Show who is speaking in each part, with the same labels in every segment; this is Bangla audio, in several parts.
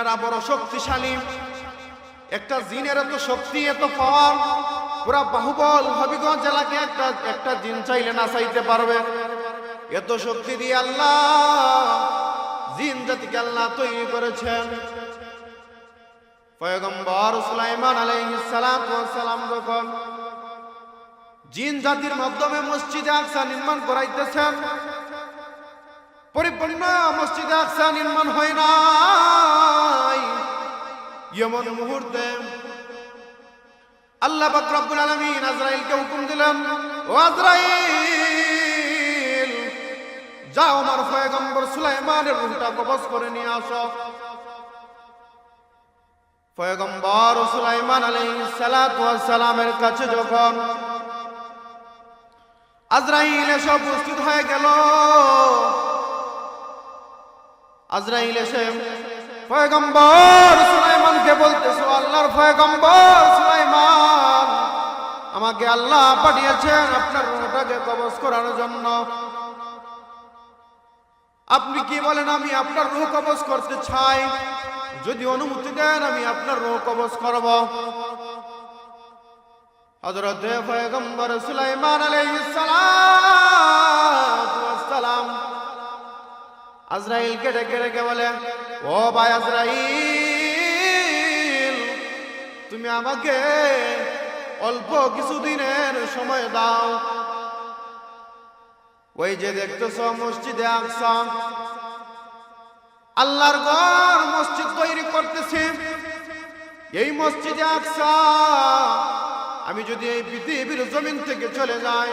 Speaker 1: জিনেরা বড় শক্তিশালী। একটা জিনের এত শক্তি, এত পাওয়ার, পুরা বাহুবল হবিগঞ্জ জেলাকে একটা জিন চাইলে না চাইতে পারবে। এত শক্তি দিয়ে আল্লাহ জিন জাতিকে আল্লাহ তৈরি করেছেন। পয়গম্বর সুলাইমান আলাইহিস সালাম যখন জিন জাতির মাধ্যমে মসজিদে আকসা নির্মাণ করাইতেছেন, পরিপূর্ণ মসজিদে আকসা নির্মাণ হয় নাই। এমন মুহূর্তে আল্লাহ পাক রব্বুল আলামিন আজরাইলকে হুকুম দিলেন, ও আজরাইল, যাও আমার পয়গম্বর সুলাইমানের রূহটা কবজ করে নিয়ে আসো। পয়গম্বর সুলাইমান আলাইহিস সালামের কাছে যখন আজরাইল এসে উপস্থিত হয়ে গেল, আজরাইল এসে পয়গম্বর সুলাইমানকে বলতেছে, আল্লাহর পয়গম্বর সুলাইমান, আমাকে আল্লাহ পাঠিয়েছেন আপনার রূহটাকে কবজ করার জন্য। আপনি কি বলেন? আমি আপনার রূহ কবজ করতে চাই, যদি অনুমতি দেন আমি আপনার রূহ কবজ করব। হযরত পয়গম্বর সুলাইমান আলাইহিস সালাম আজরাইলকে ডেকে ডেকে বলে, ও ভাই আজরাইল, তুমি আমাকে অল্প কিছুদিনের সময় দাও। ওই যে দেখতেছ মসজিদে আকসা, আল্লাহর ঘর মসজিদ তৈরি করতেছে। এই মসজিদে আকসা আমি যদি এই পৃথিবীর জমিন থেকে চলে যাই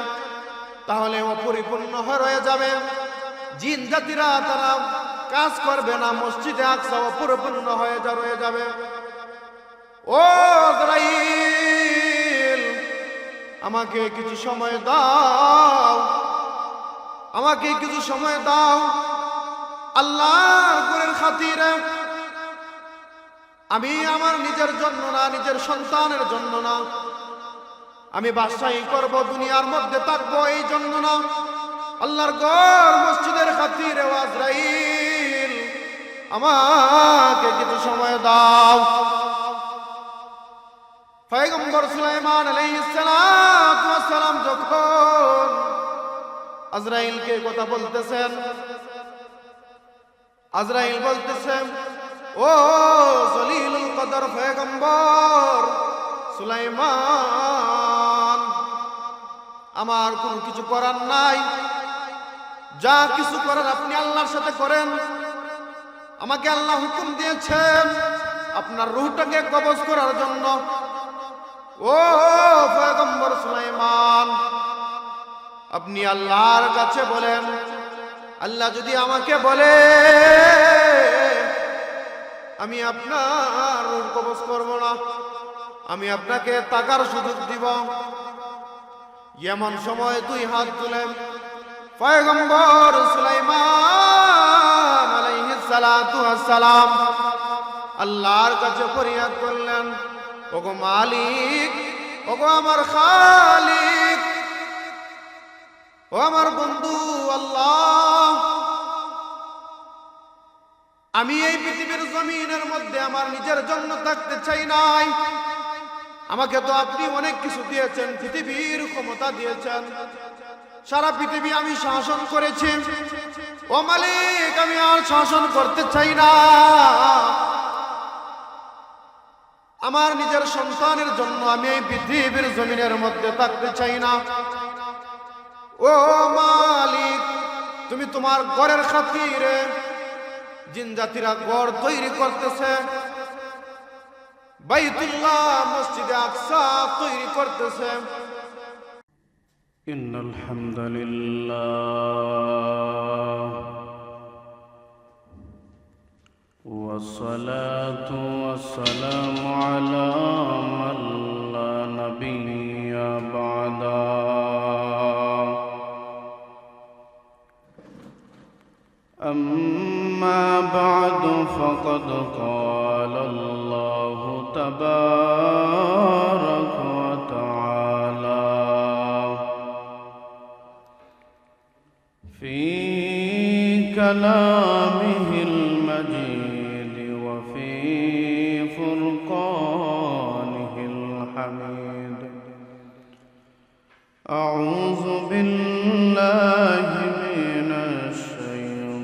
Speaker 1: তাহলে অপরিপূর্ণ হয়ে যাবে। জিন জাতিরা তারা কাজ করবে না, মসজিদে আকসা অপরিপূর্ণ হয়ে যাবে। ও আজরাইল, আমাকে কিছু সময় দাও, আমাকে কিছু সময় দাও। আল্লাহর ঘরের খাতিরে আমি আমার নিজের জন্য না, নিজের সন্তানের জন্য না, আমি বাদশাহী করব, দুনিয়ার মধ্যে থাকবো এই জন্য না, আল্লাহর ঘর মসজিদের খাতিরে ও আজরাইল আমাকে কিছু সময় দাও। পয়গম্বর সুলাইমান আলাইহিস সালাম যখন আজরাইলকে কথা বলতেছেন, আজরাইল বলতেছেন, ও জলিলুল কদর পয়গম্বর সুলাইমান, আমার কোনো কিছু করার নাই, যা কিছু করার আপনি আল্লাহর সাথে করেন। আমাকে আল্লাহ হুকুম দিয়েছেন আপনার রূহটাকে কবজ করার জন্য। ও পয়গম্বর সুলাইমান, আপনি আল্লাহর কাছে বলেন, আল্লাহ যদি আমাকে বলে আমি আপনার রূহ কবজ করব না, আমি আপনাকে তাকার সুযোগ দিব। এমন সময় দুই হাত তুলে পয়গম্বর সুলাইমান আলাইহিস সালাম আল্লাহর কাছে ফরিয়াদ করলেন, ওগো মালিক, ওগো আমার খালিক, ও আমার বন্ধু আল্লাহ, আমি এই পৃথিবীর জমিনের মধ্যে আমার নিজের জন্য থাকতে চাই নাই। আমাকে তো আপনি অনেক কিছু দিয়েছেন, পৃথিবীর ক্ষমতা দিয়েছেন, সারা পৃথিবী আমি শাসন করেছি। ও মালিক, আমি আর শাসন করতে চাই না, আমার নিজের সন্তানের জন্য আমি এই পৃথিবীর জমিনের মধ্যে থাকতে চাই না। ও মালিক, তুমি তোমার ঘরের খাতিরে জিন জাতিরা ঘর তৈরি করতেছে, বাইতুল্লাহ মসজিদে আকসা তৈরি করতেছে।
Speaker 2: ইন্নাল হামদুলিল্লাহ ওয়াসসালাতু ওয়াসসালামু আলা মান লা নাবিয়্যা বা'দা। أما بعد فقد قال الله تبارك وتعالى في كلامه المجيد وفي فرقانه الحميد أعوذ بالله من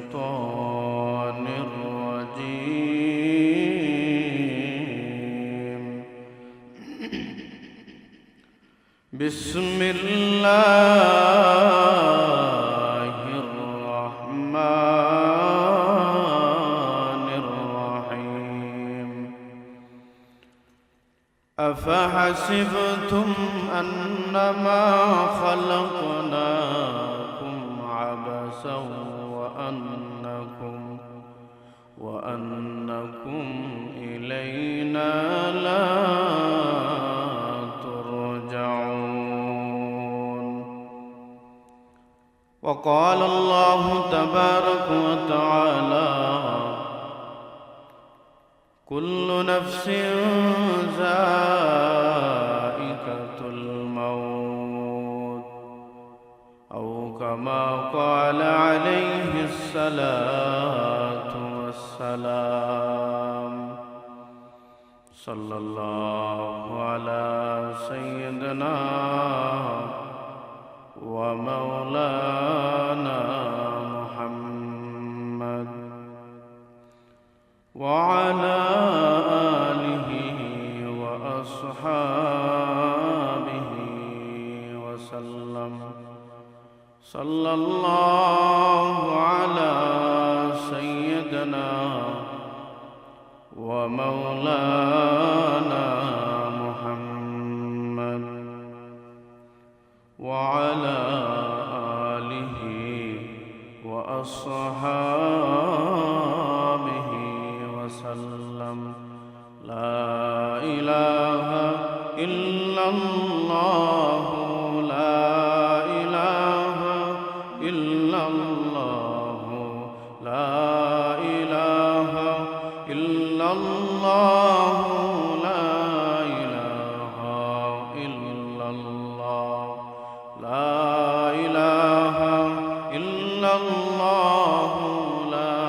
Speaker 2: الشيطان الرجيم بسم الله الرحمن الرحيم أفحسبتم أنما خلقناكم عبثا وأنكم إلينا لا ترجعون وقال الله تبارك وتعالى كل نفس ذائقة الموت أو كما قال عليه الصلاة والسلام صلى الله على سيدنا ومولانا محمد وعلى آله وأصحابه وسلم صلى الله على سيدنا ومولانا محمد وعلى آله وأصحابه وسلم لا إله إلا الله لا إله إلا الله لا إله إلا الله لا إله إلا الله لا إله إلا الله لا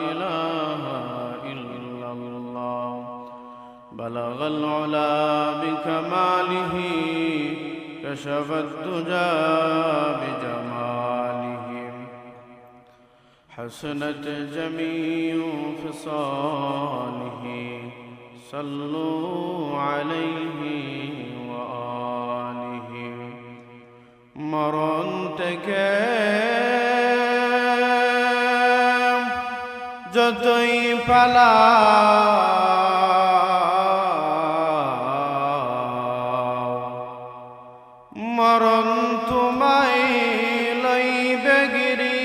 Speaker 2: إله إلا الله بلغ العلا بكماله كشف الدجى بجماله حسنت جميع خصاله صلوا عليه وآله মরণ থেকে যতই পালাও মরণ তোমায় লইবে গিরি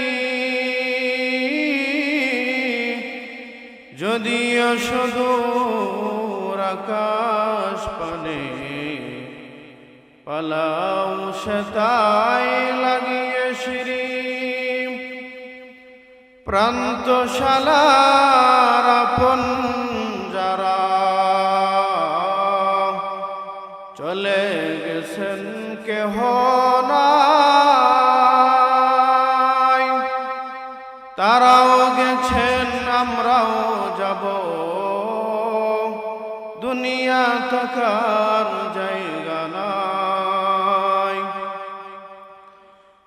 Speaker 2: যদিও সুদূর আকাশ পানে পালাও সেতাই লাগিয়ে শিরি প্রান্তশালার আপন যারা চলে গেছেন কেহ নাই তারাও গেছেন আমরাও যাব দুনিয়া থাকার জায়গা নাই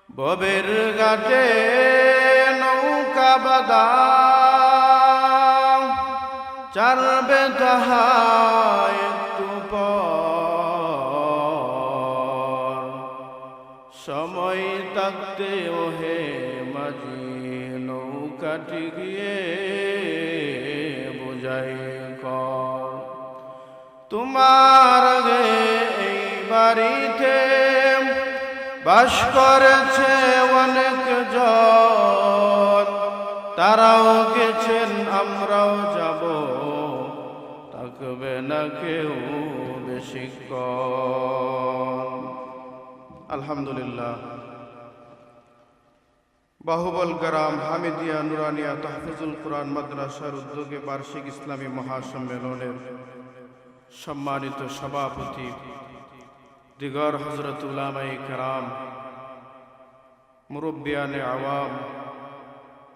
Speaker 2: ববের ঘাটে নৌকা বাঁধা চারবে তাহা একটু পর সময় থাকতে ওহে মাঝি নৌকাটি গিয়ে বুঝাই কর তোমার আগে এই বাড়িতে বাস করেছে অনেক জন তারাও গেছেন আমরাও যাব থাকবে না কেউ বেশিক্ষণ আলহামদুলিল্লাহ বাহুবল গ্রাম হামিদিয়া নুরানিয়া তাহফিজুল কুরআন মাদ্রাসার উদ্যোগে বার্ষিক ইসলামী মহাসম্মেলনের সম্মানিত সভাপতি দিগর হযরত উলামায়ে কেরাম মুরব্বিয়ানে আওয়াম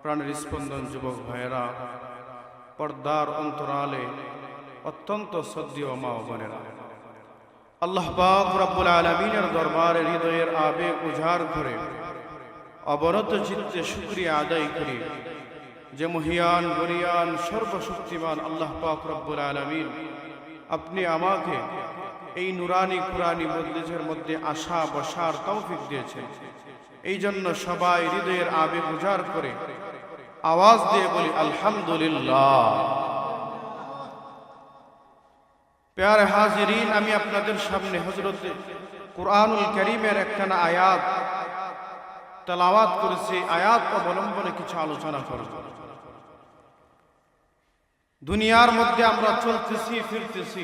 Speaker 2: প্রাণের স্পন্দন যুবক ভাইয়েরা পর্দার অন্তরালে অত্যন্ত শ্রদ্ধেয় মা ও বোনেরা, আল্লাহ পাক রব্বুল আলামিনের দরবারে হৃদয়ের আবেগ উজাড় করে অবনত চিত্তে শুকরিয়া আদায় করি যে মহিয়ান গরিয়ান সর্বশক্তিমান আল্লাহ পাক রব্বুল আলামিন আপনি আমাকে এই নুরানি কুরানি মজলিসের মধ্যে আসা বসার তৌফিক দিয়েছেন। এই জন্য সবাই হৃদয়ের আবেগ উজাড় করে আওয়াজ দিয়ে বলি আলহামদুলিল্লাহ। প্যারে হাজিরিন, আমি আপনাদের সামনে হযরত কুরআনুল কারীমের একখানা আয়াত তেলাওয়াত করেছি। আয়াত অবলম্বনে কিছু আলোচনা করব। দুনিয়ার মধ্যে আমরা চলতেছি ফিরতেছি,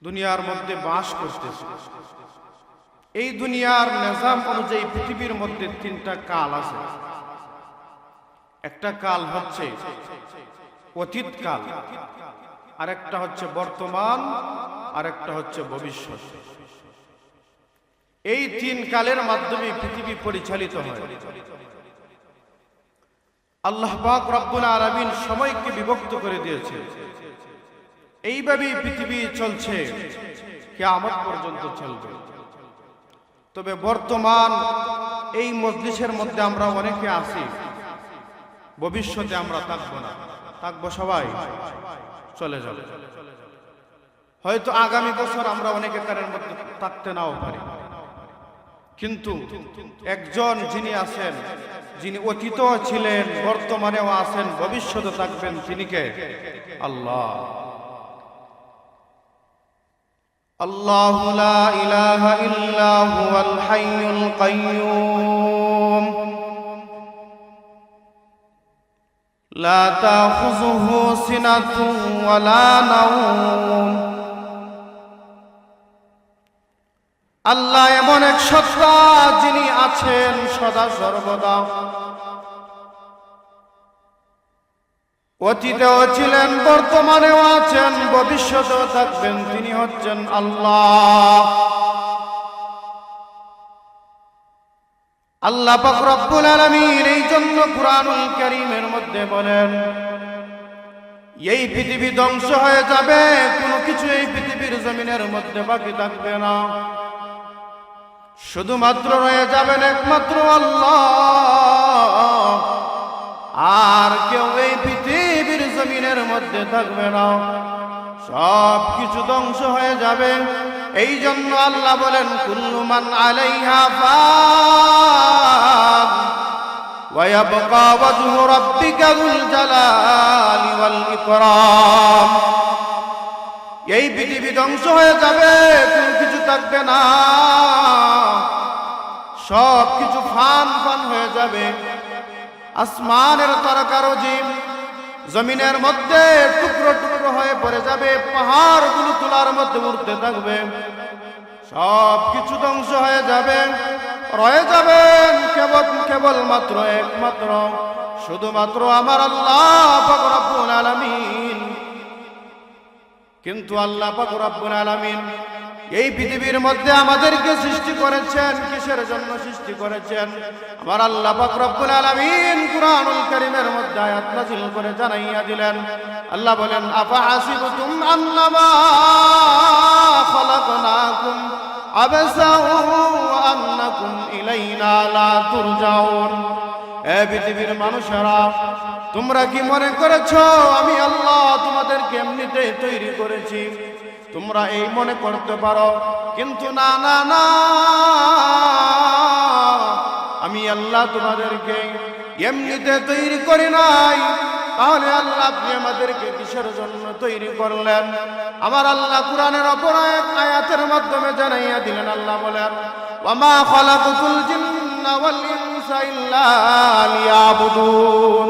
Speaker 2: দুনিয়ার মধ্যে বাস করতেছি। এই দুনিয়ার নিজাম অনুযায়ী পৃথিবীর মধ্যে তিনটা কাল আছে। একটা কাল হচ্ছে অতীত কাল, আরেকটা হচ্ছে বর্তমান, আরেকটা হচ্ছে ভবিষ্যৎ। এই তিন কালের মাধ্যমে পৃথিবী পরিচালিত হয়। আল্লাহ পাক রব্বুল আলামিন সময়কে বিভক্ত করে দিয়েছে। এইভাবেই পৃথিবী চলছে, কিয়ামত পর্যন্ত চলবে। তবে বর্তমান এই মজলিসের মধ্যে আমরা অনেকে আছি, ভবিষ্যতে আমরা থাকবো না। থাকবো সবাই, চলে যাবে। হয়তো আগামী বছর আমরা অনেকে কারের মধ্যে থাকতে নাও পারি, কিন্তু একজন যিনি আছেন, যিনি অতীতও ছিলেন, বর্তমানেও আছেন, ভবিষ্যতে থাকবেন, তিনি কে? আল্লাহ। আল্লাহু লা ইলাহা ইল্লা হুয়াল হাইয়ুল কাইয়্যুম লা তাখুযুহু সিনাতুন ওয়ালা নাওম। আল্লাহ এমন এক সত্তা যিনি আছেন সদা সর্বদা, অতীতেও ছিলেন, বর্তমানেও আছেন, ভবিষ্যতেও থাকবেন, তিনি হচ্ছেন আল্লাহ। আল্লাহ পাক রব্বুল আলামিন এই জন্য কুরআনুল কারীমের মধ্যে বলেন, এই পৃথিবী ধ্বংস হয়ে যাবে, কোনো কিছু এই পৃথিবীর জমিনের মধ্যে বাকি থাকবে না, শুধুমাত্র রয়ে যাবেন একমাত্র আল্লাহ। আর কেউ এই পৃথিবীর জমিনের মধ্যে থাকবে না, সব কিছু ধ্বংস হয়ে যাবে। এই জন্য আল্লাহ বলেন, কুল্লু মান আলাইহা ফান ওয়া ইয়াবকা ওয়াজহু রাব্বিকা যুল জালালি ওয়াল ইকরাম। এই পৃথিবী ধ্বংস হয়ে যাবে, কোনো কিছু থাকবে না, সব কিছু ফান ফান হয়ে যাবে। আসমানের তারকারজি জমিনের মধ্যে টুকরো টুকরো হয়ে পড়ে যাবে, পাহাড়গুলো তুলার মধ্যে উঠতে থাকবে, সব কিছু ধ্বংস হয়ে যাবে। রয়ে যাবেন কেবলমাত্র একমাত্র শুধুমাত্র আমার আল্লাহ পাক রব্বুল আলামিন। কিন্তু আল্লাহ পাক রব্বুল আলামিন এই পৃথিবীর মধ্যে আমাদেরকে সৃষ্টি করেছেন, কিসের জন্য সৃষ্টি করেছেন? আমার আল্লাহ পাক রব্বুল আলামিন কুরআনুল কারীমের মধ্যে আয়াত নাযিল করে জানাইয়া দিলেন। আল্লাহ বলেন, আফা হাসিবতুম আন্নামা খালাকনাকুম আবাসা ওয়া আন্নাকুম ইলাইনা লা তুরজাউন। এ পৃথিবীর মানুষেরা, তোমরা কি মনে করেছো আমি আল্লাহ তোমাদেরকে এমনিতে তৈরি করেছি? তোমরা এই মনে করতে পারো, কিন্তু না না না, আমি আল্লাহ তোমাদেরকে এমনিতে তৈরি করি নাই। তাহলে আল্লাহ আপনি আমাদেরকে কিসের জন্য তৈরি করলেন? আমার আল্লাহ কুরআনের অপর এক আয়াতের মাধ্যমে জানাইয়া দিলেন। আল্লাহ বলেন, ওয়া মা খালাকুতুল জিন্না ওয়াল ইনসা ইল্লা লিয়াবুদুন।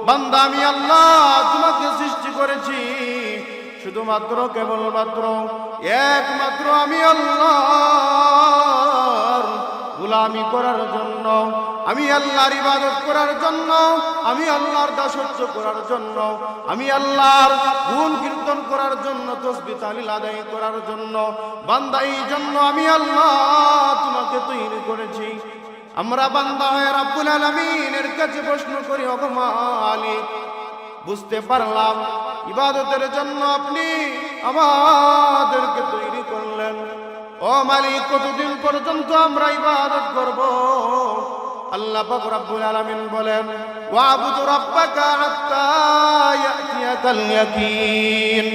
Speaker 2: বান্দা, আমি আল্লাহ তোমাকে সৃষ্টি করেছি শুধুমাত্র কেবলমাত্র একমাত্র আমি আল্লাহর গোলামি করার জন্য, আমি আল্লাহর ইবাদত করার জন্য, আমি আল্লাহর দাসত্ব করার জন্য, আমি আল্লাহর গুণ কীর্তন করার জন্য, তাসবিহ তাহলিল আদায় করার জন্য। বান্দা, এই জন্য আমি আল্লাহ তোমাকে তৈরি করেছি। আমরা বান্দা হয়ে রব্বুল আলামিনের কাছে প্রশ্ন করি, ওগো মালিক,
Speaker 1: বুঝতে পারলাম ইবাদতের জন্য আপনি আমাদেরকে তৈরি করলেন। ও মালিক, কতদিন পর্যন্ত আমরা ইবাদত করব? আল্লাহ পাক রব্বুল আলামিন বলেন, ওয়াবুদু রাব্বাকা হাত্তা ইয়াতিয়াকাল ইয়াকিন।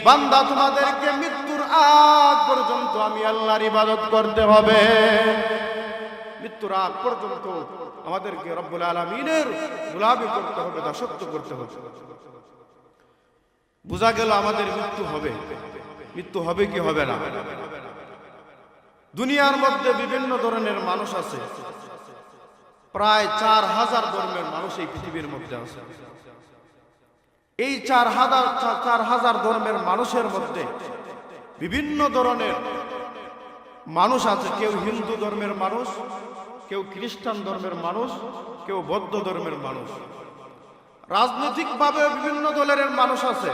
Speaker 1: বান্দা, তোমাদেরকে মৃত্যুর আগ পর্যন্ত আমি আল্লাহর ইবাদত করতে হবে। মৃত্যুর আগ পর্যন্ত আমাদেরকে রব্বুল আলামিনের গোলামি করতে হবে, দাসত্ব করতে হবে। বোঝা গেল আমাদের মৃত্যু হবে। মৃত্যু হবে কি হবে না? দুনিয়ার মধ্যে বিভিন্ন ধরনের মানুষ আছে, প্রায় 4000 ধর্মের মানুষ এই পৃথিবীর মধ্যে আছে। এই 4000 ধর্মের মানুষের মধ্যে বিভিন্ন ধরনের মানুষ আছে। কেউ হিন্দু ধর্মের মানুষ, কেউ খ্রিস্টান ধর্মের মানুষ, কেউ বৌদ্ধ ধর্মের মানুষ। রাজনৈতিকভাবে বিভিন্ন দলের মানুষ আছে।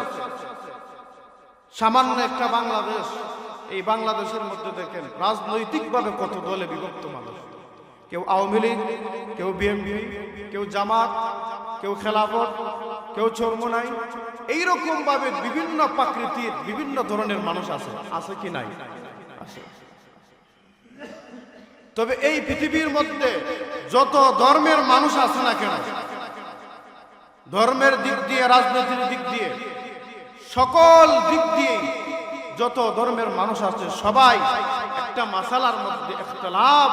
Speaker 1: সামান্য একটা বাংলাদেশ, এই বাংলাদেশের মধ্যে দেখেন রাজনৈতিকভাবে কত দলে বিভক্ত মানুষ। কেউ আওয়ামী লীগ, কেউ বিএনপি, কেউ জামাত, কেউ খেলাফত, কেউ চরমোনাই। এইরকম ভাবে বিভিন্ন প্রকৃতির বিভিন্ন ধরনের মানুষ আছে। আছে কি নাই? আছে। তবে এই পৃথিবীর মধ্যে যত ধর্মের মানুষ আছে না কেন, ধর্মের দিক দিয়ে, রাজনীতির দিক দিয়ে, সকল দিক দিয়ে যত ধর্মের মানুষ আছে, সবাই একটা মাসালার মধ্যে ইখতিলাফ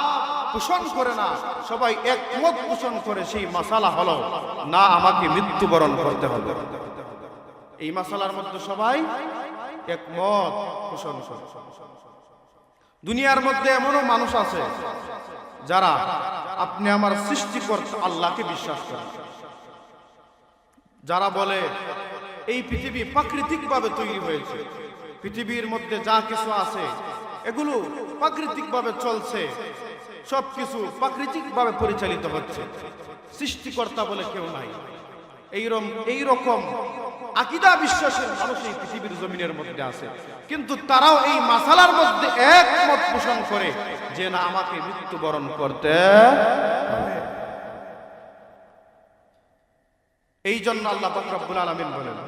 Speaker 1: পোষণ করে না, সবাই একমত পোষণ করে। সেই মাসালা হলো না আমাকে মৃত্যুবরণ করতে হবে। এই মাসালার মধ্যে সবাই একমত পোষণ করে। দুনিয়ার মধ্যে এমনও মানুষ আছে যারা আপনি আমার সৃষ্টিকর্তা আল্লাহকে বিশ্বাস করে, যারা বলে এই পৃথিবী প্রাকৃতিকভাবে তৈরি হয়েছে, পৃথিবীর মধ্যে যা কিছু আছে এগুলো প্রাকৃতিকভাবে চলছে, সবকিছু প্রাকৃতিকভাবে পরিচালিত হচ্ছে, সৃষ্টিকর্তা বলে কেউ নাই। এইরকম আকীদা বিশ্বাসের মানুষ এই পৃথিবীর জমিনের মধ্যে আছে। কিন্তু তারাও এই মাসালার মধ্যে একমত পোষণ করে যে না আমাকে মৃত্যুবরণ করতে হবে। এই জন্য আল্লাহ পাক রব্বুল আলামিন বলেন,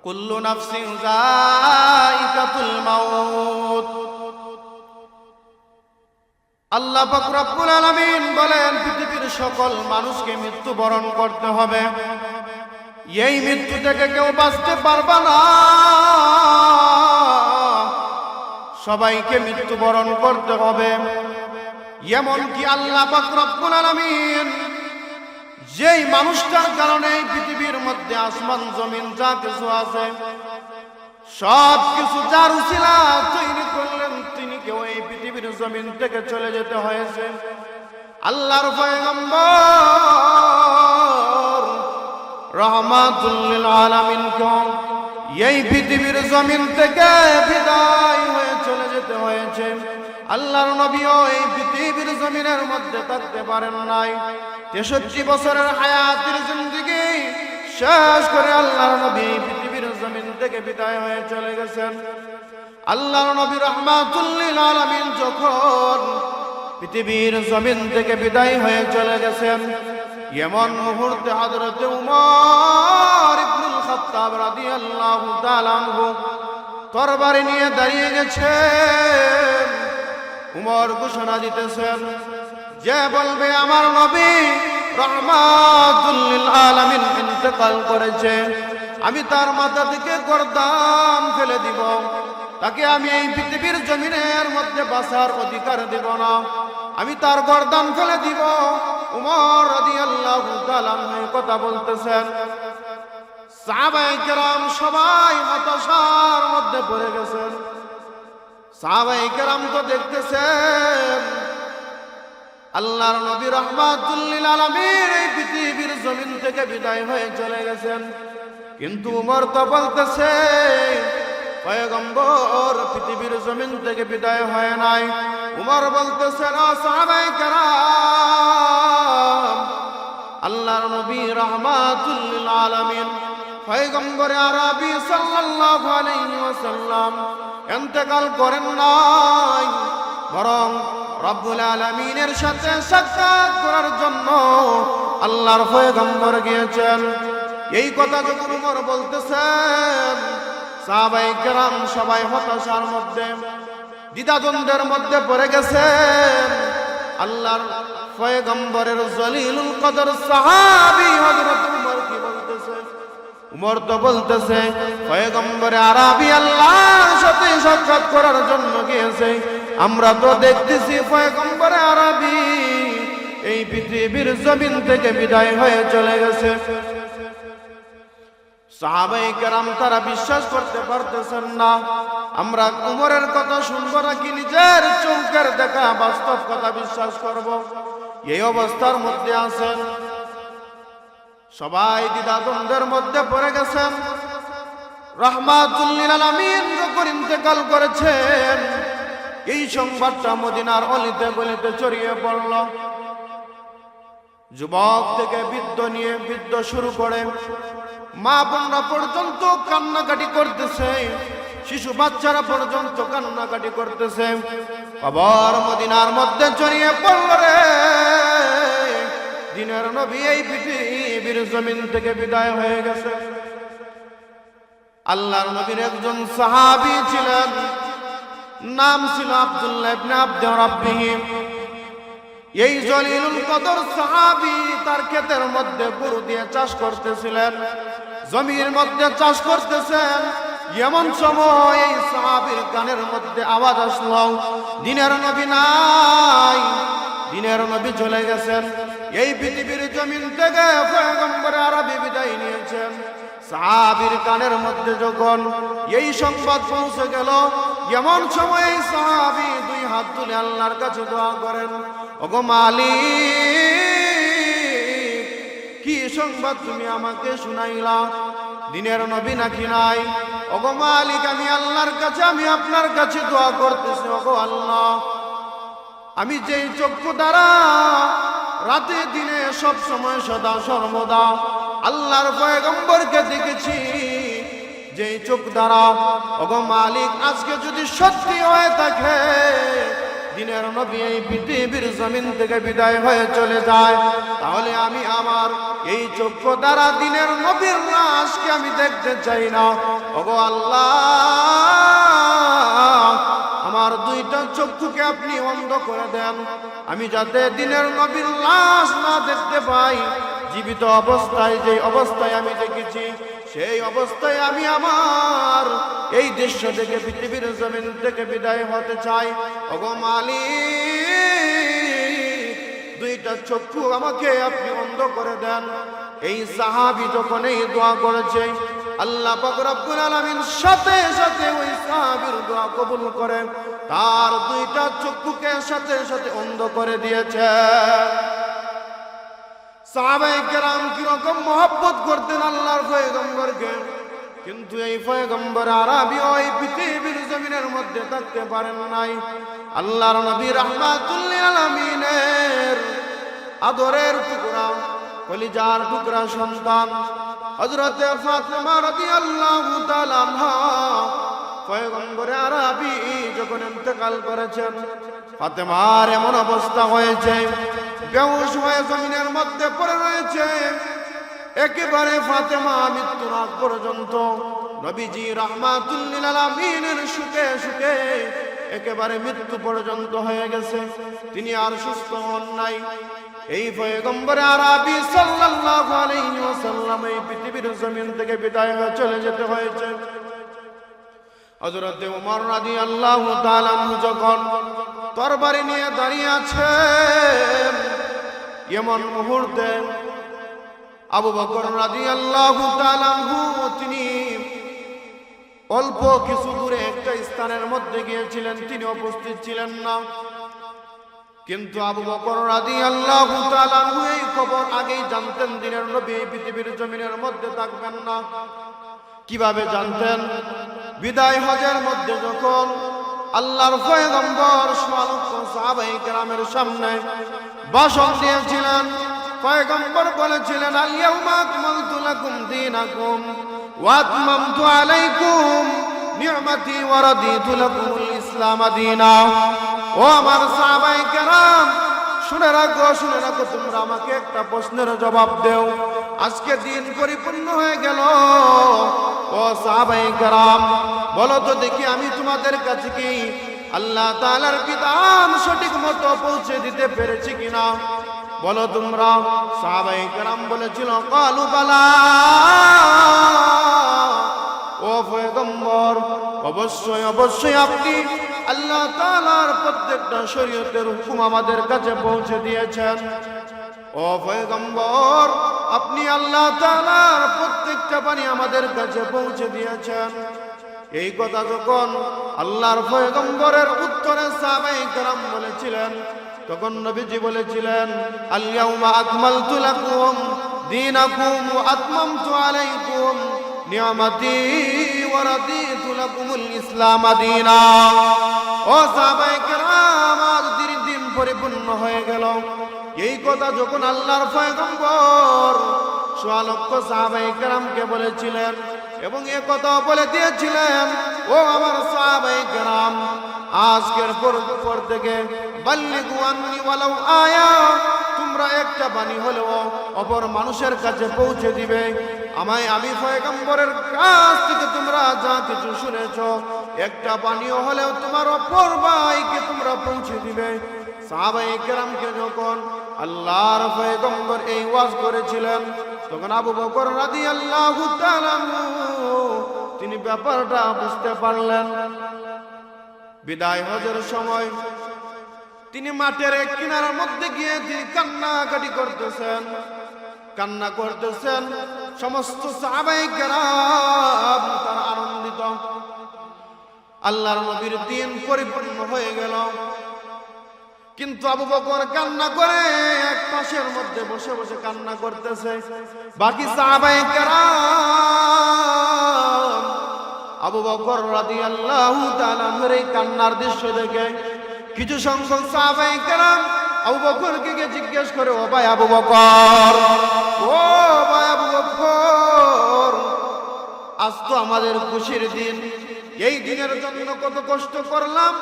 Speaker 1: কুল্লু নাফসিন যায়িকাতুল মাউত। আল্লাহ পাক রব্বুল আলামিন বলেন পৃথিবীর সকল মানুষকে মৃত্যুবরণ করতে হবে। এই মৃত্যু থেকে কেউ বাঁচতে পারবে না, সবাইকে মৃত্যুবরণ করতে হবে। এমনকি আল্লাহ পাক রব্বুল আলামিন যেই মানুষটার কারণে এই পৃথিবীর মধ্যে আসমান জমিন যা কিছু আছে সব কিছু যার উসিলা তৈরি করলেন, তিনি কেউ এই পৃথিবীর জমিন থেকে চলে যেতে হয়েছে। আল্লাহর পয়গম্বর রাহমাতুল লিল আলামিন এই পৃথিবীর জমিন থেকে বিদায় হয়ে চলে যেতে হয়েছে। আল্লাহর নবীও এই পৃথিবীর জমিনের মধ্যে থাকতে পারেন নাই। 63 বছরের হায়াতের জিন্দেগি শেষ করে আল্লাহর নবী এই পৃথিবীর জমিন থেকে বিদায় হয়ে চলে গেছেন। আল্লাহর নবী রাহমাতুল লিল আলামিন যখন পৃথিবীর জমিন থেকে বিদায় হয়ে চলে গেছেন, এমন মুহূর্তে হযরত উমর ইবনুল খাত্তাব রাদিয়াল্লাহু তাআলা আনহু তরবারি নিয়ে দাঁড়িয়ে গেছেন। উমর ঘোষণা দিতেছেন, যে বলবে আমার নবী রাহমাতুল লিল আলামিন ইন্তেকাল করেছে, আমি তার মাথা থেকে গর্দান ফেলে দিব, তাকে আমি এই পৃথিবীর জমিনের মধ্যে বাঁচার অধিকার দেব না, আমি তার গর্দান ফেলে দিব। উমর রাদিয়াল্লাহু তাআলা কথা বলতেছেন। সাহাবায়ে কেরাম সবাই হতাশার মধ্যে পড়ে গেছেন। সাহাবায়ে কেরাম তো দেখতেছেন আল্লাহর নবী রাহমাতুল লিল আলামিন এই পৃথিবীর জমিন থেকে বিদায় হয়ে চলে গেছেন, কিন্তু উমর তো বলতেছে পয়গম্বর পৃথিবীর জমিন থেকে বিদায় হয় নাই। উমর বলতেছেন, ও সাহাবায়ে কেরাম, আল্লাহর নবী রাহমাতুল লিল আলামিন পয়গম্বরে আরবি সাল্লাল্লাহু আলাইহি ওয়াসাল্লাম ইন্তেকাল করেন নাই, বরং রব্বুল আলামিনের সাথে সাক্ষাৎ করার জন্য আল্লাহর পয়গম্বর গিয়েছেন। এই কথা যখন উমর বলতেছেন, সাহাবায়ে কেরাম সবাই হতাশার মধ্যে, দ্বিধাদ্বন্দ্বের মধ্যে পড়ে গেছেন। আল্লাহর পয়গম্বরের জলিলুল কদর সাহাবী হযরত উমর কি বলতেছে? উমর তো বলতেছে, পয়গম্বরে আরবি আল্লাহর সাথে সাক্ষাৎ করার জন্য গিয়েছে। আমরা তো দেখতেছি পয়গম্বরে আরবি এই পৃথিবীর জমিন থেকে বিদায় হয়ে চলে গেছে। সাহাবায়ে কেরাম তারা বিশ্বাস করতে পারতেছেন না। আমরা উমরের কথা শুনবো নাকি নিজের চোখের দেখা বাস্তব কথা বিশ্বাস করব? এই অবস্থার মধ্যে আছেন, সবাই দ্বিধাদ্বন্দ্বের মধ্যে পড়ে গেছেন। রাহমাতুল লিল আলামিন যখন ইন্তেকাল করেছেন, এই সংবাদটা মদিনার অলিতে গলিতে ছড়িয়ে পড়ল। যুবক থেকে বৃদ্ধ শুরু করে মা বোনরা পর্যন্ত কান্নাকাটি করতেছে, শিশু বাচ্চারা পর্যন্ত কান্নাকাটি করতেছে। খবর মদিনার মধ্যে ছড়িয়ে পড়ল রে, দিনের নবী এই পৃথিবীর জমিন থেকে বিদায় হয়ে গেছে। আল্লাহর নবীর একজন সাহাবী ছিলেন, নাম ছিল আব্দুল্লাহ ইবনে আব্দে রাব্বিহি। এই জলিলুল কদর সাহাবী তার ক্ষেতের মধ্যে গরু দিয়ে চাষ করতেছিলেন, জমির মধ্যে চাষ করতেছেন। এমন সময় এই সাহাবীর কানের মধ্যে আওয়াজ আসলো, দিনের নবী নাই, দিনের নবী চলে গেছেন। এই পৃথিবীর জমিন থেকে পয়গম্বরে আরবি বিদায় নিয়েছেন। সাহাবীর কানের মধ্যে যখন এই সংবাদ পৌঁছে গেল, এমন সময় এই সাহাবী দুই হাত তুলে আল্লাহর কাছে দোয়া করেন, ওগো মালিক, কি সংবাদ তুমি আমাকে শুনাইলা? দিনের নবী নাকি নাই? ওগো মালিক, আমি আল্লাহর কাছে, আমি আপনার কাছে দোয়া করতেছি। ওগো আল্লাহ, আমি যেই চক্ষু দ্বারা রাতে দিনে সব সময় সদা সর্বদা আল্লাহর পয়গম্বরকে দেখেছি, যেই চোখ দ্বারা, ওগো মালিক, আজকে যদি সত্যি হয়ে থাকে দিনের নবী এই পৃথিবীর জমিন থেকে বিদায় হয়ে চলে যায়, তাহলে আমি আমার এই চক্ষু দ্বারা দিনের নবীর লাশকে আমি দেখতে চাই না। ওগো আল্লাহ, আমার দুইটা চক্ষুকে আপনি অন্ধ করে দেন, আমি যাতে দিনের নবীর লাশ না দেখতে পাই। জীবিত অবস্থায় যে অবস্থায় আমি দেখেছি, সেই অবস্থায় আমি আমার এই দৃশ্য থেকে পৃথিবীর জমিন থেকে বিদায় হতে চাই। ওগো মালিক, দুইটা চক্ষু আমাকে আপনি অন্ধ করে দেন। এই সাহাবী যখন এই দোয়া করেছে, আল্লাহ পাক রব্বুল আলামিন সাথে সাথে ওই সাহাবীর দোয়া কবুল করে তার দুইটা চক্ষুকে সাথে সাথে অন্ধ করে দিয়েছে। সাহাবায়ে কেরাম কিরকম মহব্বত করতেন আল্লাহর পয়গম্বরকে, কিন্তু এই পয়গম্বর আরবি ওই পৃথিবীর জমিনের মধ্যে থাকতে পারেন নাই। আল্লাহর নবী রাহমাতুল লিল আলামিনের আদরের টুকরা, কলিজার টুকরা সন্তান হযরত ফাতেমা রাদিয়াল্লাহু তাআলা আনহা পয়গম্বর আরবি যখন ইন্তেকাল করেছেন, ফাতেমার এমন অবস্থা হয়েছে, বেহুশ হয়ে জমিনের মধ্যে পড়ে রয়েছে। একেবারে ফাতেমা মৃত্যুর আগ পর্যন্ত নবীজি রাহমাতুল লিল আলামিনের সুখে সুখে একেবারে মৃত্যু পর্যন্ত হয়ে গেছে, তিনি আর সুস্থ হন নাই। এই পয়গম্বর আরবি সাল্লাল্লাহু আলাইহি ওয়াসাল্লাম এই পৃথিবীর জমিন থেকে বিদায় হয়ে চলে যেতে হয়েছে। হযরত ওমর রাদিয়াল্লাহু তাআলা যখন তরবারি নিয়ে দাঁড়িয়ে আছেন, এমন মুহূর্তে আবু বকর রাদিয়াল্লাহু তাআলা তিনি অল্প কিছু দূরে একটা স্থানের মধ্যে গিয়েছিলেন, তিনি উপস্থিত ছিলেন না। কিন্তু আবু বকর রাদিয়াল্লাহু তাআলা এই খবর আগেই জানতেন, দিনের নবী এই পৃথিবীর জমিনের মধ্যে থাকবেন না। কিভাবে জানতেন? বিদায় হজের মধ্যে যখন আল্লাহর পয়গম্বর সাহাবায়ে কেরামের সামনে ভাষণ দিয়েছিলেন, পয়গম্বর বলেছিলেন, আল ইয়াউমা আকমালতু লাকুম দীনাকুম ওয়া আতমামতু আলাইকুম নি'মাতি ওয়া রাদিতু লাকুমুল ইসলাম দীনা। ও আমার সাহাবায়ে কেরাম, শুনে রাখো তোমরা আমাকে একটা প্রশ্নের জবাব দেও। আজকে দিন পরিপূর্ণ হয়ে গেল। ও সাহাবায়ে কেরাম, বলো তো দেখি আমি তোমাদের কাছে কি আল্লাহ তাআলার বিধান সঠিক মতো পৌঁছে দিতে পেরেছি কিনা? বলো তোমরা। সাহাবায়ে কেরাম বলেছিল কালু বালা, ও পয়গম্বর, অবশ্যই অবশ্যই আপনি আল্লাহ তাআলার প্রত্যেকটা শরীয়তের হুকুম আমাদের কাছে পৌঁছে দিয়েছেন। ও পয়গম্বর, আপনি আল্লাহ তাআলার প্রত্যেকটা বাণী আমাদের কাছে পৌঁছে দিয়েছেন। এই কথা যখন আল্লাহর পয়গম্বরের উত্তরে সাহাবায়ে কেরাম বলেছিলেন, তখন নবীজি বলেছিলেন আল ইয়াউমা আকমালতু লাকুম দীনাকুম ওয়া আতমামতু আলাইকুম নিয়ামতি ওয়া রাদিতু লাকুমুল ইসলাম দীনা। ও সাহাবায়ে কেরাম, আজ দিন পরিপূর্ণ হয়ে গেল। এই কথা যখন আল্লাহর পয়গম্বর সোয়া লক্ষ সাহাবায়ে কেরামকে বলেছিলেন এবং এ কথা বলে দিয়েছিলেন, ও আমার সাহাবায়ে কেরাম, আজকের পর থেকে বাল্লিগু আন্নি ওয়ালাউ আয়া, তোমরা একটা বাণী হলেও অপর মানুষের কাছে পৌঁছে দিবে। আমি পয়গম্বরের কাছ থেকে তোমরা যা কিছু শুনেছো, একটা বাণীও হলেও তোমার অপর ভাইকে তোমরা পৌঁছে দিবে। সাহাবায়ে কেরামকে যখন আল্লাহর পয়গম্বর এই ওয়াজ করেছিলেন, তখন আবু বকর রাদিয়াল্লাহু তাআলা তিনি ব্যাপারটা বুঝতে পারলেন। বিদায় হজের সময় তিনি মাঠের এক কিনারার মধ্যে গিয়ে তিনি কান্নাকাটি করতেছেন, কান্না করতেছেন। সমস্ত সাহাবায়ে কেরাম তারা আনন্দিত, আল্লাহর নবীর দিন পরিপূর্ণ হয়ে গেল। কিন্তু আবু বকর কান্না করে এক পাশের মধ্যে বসে বসে কান্না করতেছে। বাকি সাহাবায়ে কেরাম আবু বকর রাদিয়াল্লাহু তাআলা এই কান্নার দৃশ্য দেখে কিছু সংখ্যক সাহাবায়ে কেরাম আবু বকরকে গিয়ে জিজ্ঞেস করে, ও ভাই আবু বকর, ও ভাই আবু বকর, আজ তো আমাদের খুশির দিন, এই দিনের জন্য কত কষ্ট করলাম,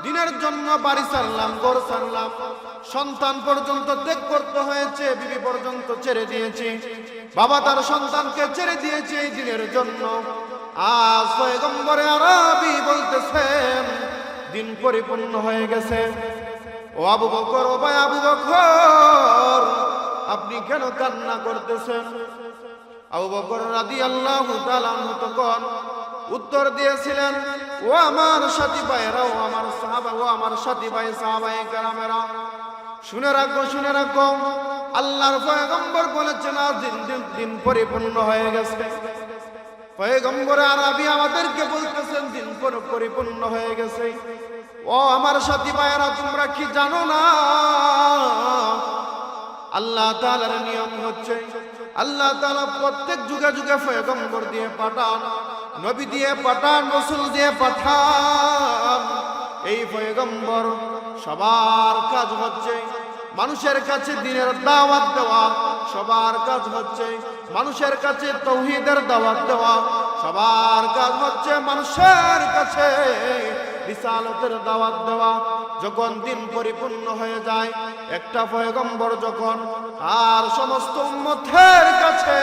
Speaker 1: দিনের জন্য বাড়ি ছাড়লাম, ঘর ছাড়লাম, সন্তান পর্যন্ত ত্যাগ করতে হয়েছে, বিবি পর্যন্ত ছেড়ে দিয়েছি, বাবা তার সন্তানকে ছেড়ে দিয়েছে এই দিনের জন্য। আজ পয়গম্বরে আরবি বলতেছেন দিন পরিপূর্ণ হয়ে গেছে। ও আবু বকর, ও ভাই আবু বকর, আপনি কেন কান্না করতেছেন? আবু বকর রাদিয়াল্লাহু তাআলা তখন উত্তর দিয়েছিলেন, ও আমার সাথী ভাইয়েরা, ও আমার সাহাবা, ও আমার সাথী ভাই সাহাবায়ে কেরামেরা, শুনে রাখো, শুনে রাখো, আল্লাহর পয়গম্বর বলেছেন আজ দিন পরিপূর্ণ হয়ে গেছে। পয়গম্বরে আরবি আমাদেরকে বলতেছেন দিন পরিপূর্ণ হয়ে গেছে। ও আমার সাথী ভাইয়েরা, তোমরা কি জানো না আল্লাহ তাআলার নিয়ম হচ্ছে আল্লাহ তাআলা প্রত্যেক যুগে যুগে পয়গম্বর দিয়ে পাঠান, নবী দিয়ে পাঠান, রাসূল দিয়ে পাঠান। এই পয়গম্বর সবার কাজ হচ্ছে মানুষের কাছে দ্বীনের দাওয়াত দেওয়া, সবার কাজ হচ্ছে মানুষের কাছে তাওহীদের দাওয়াত দেওয়া, সবার কাজ হচ্ছে মানুষের কাছে রিসালাতের দাওয়াত দেওয়া। যখন দিন পরিপূর্ণ হয়ে যায়, একটা পয়গম্বর যখন আর সমস্ত উম্মতের কাছে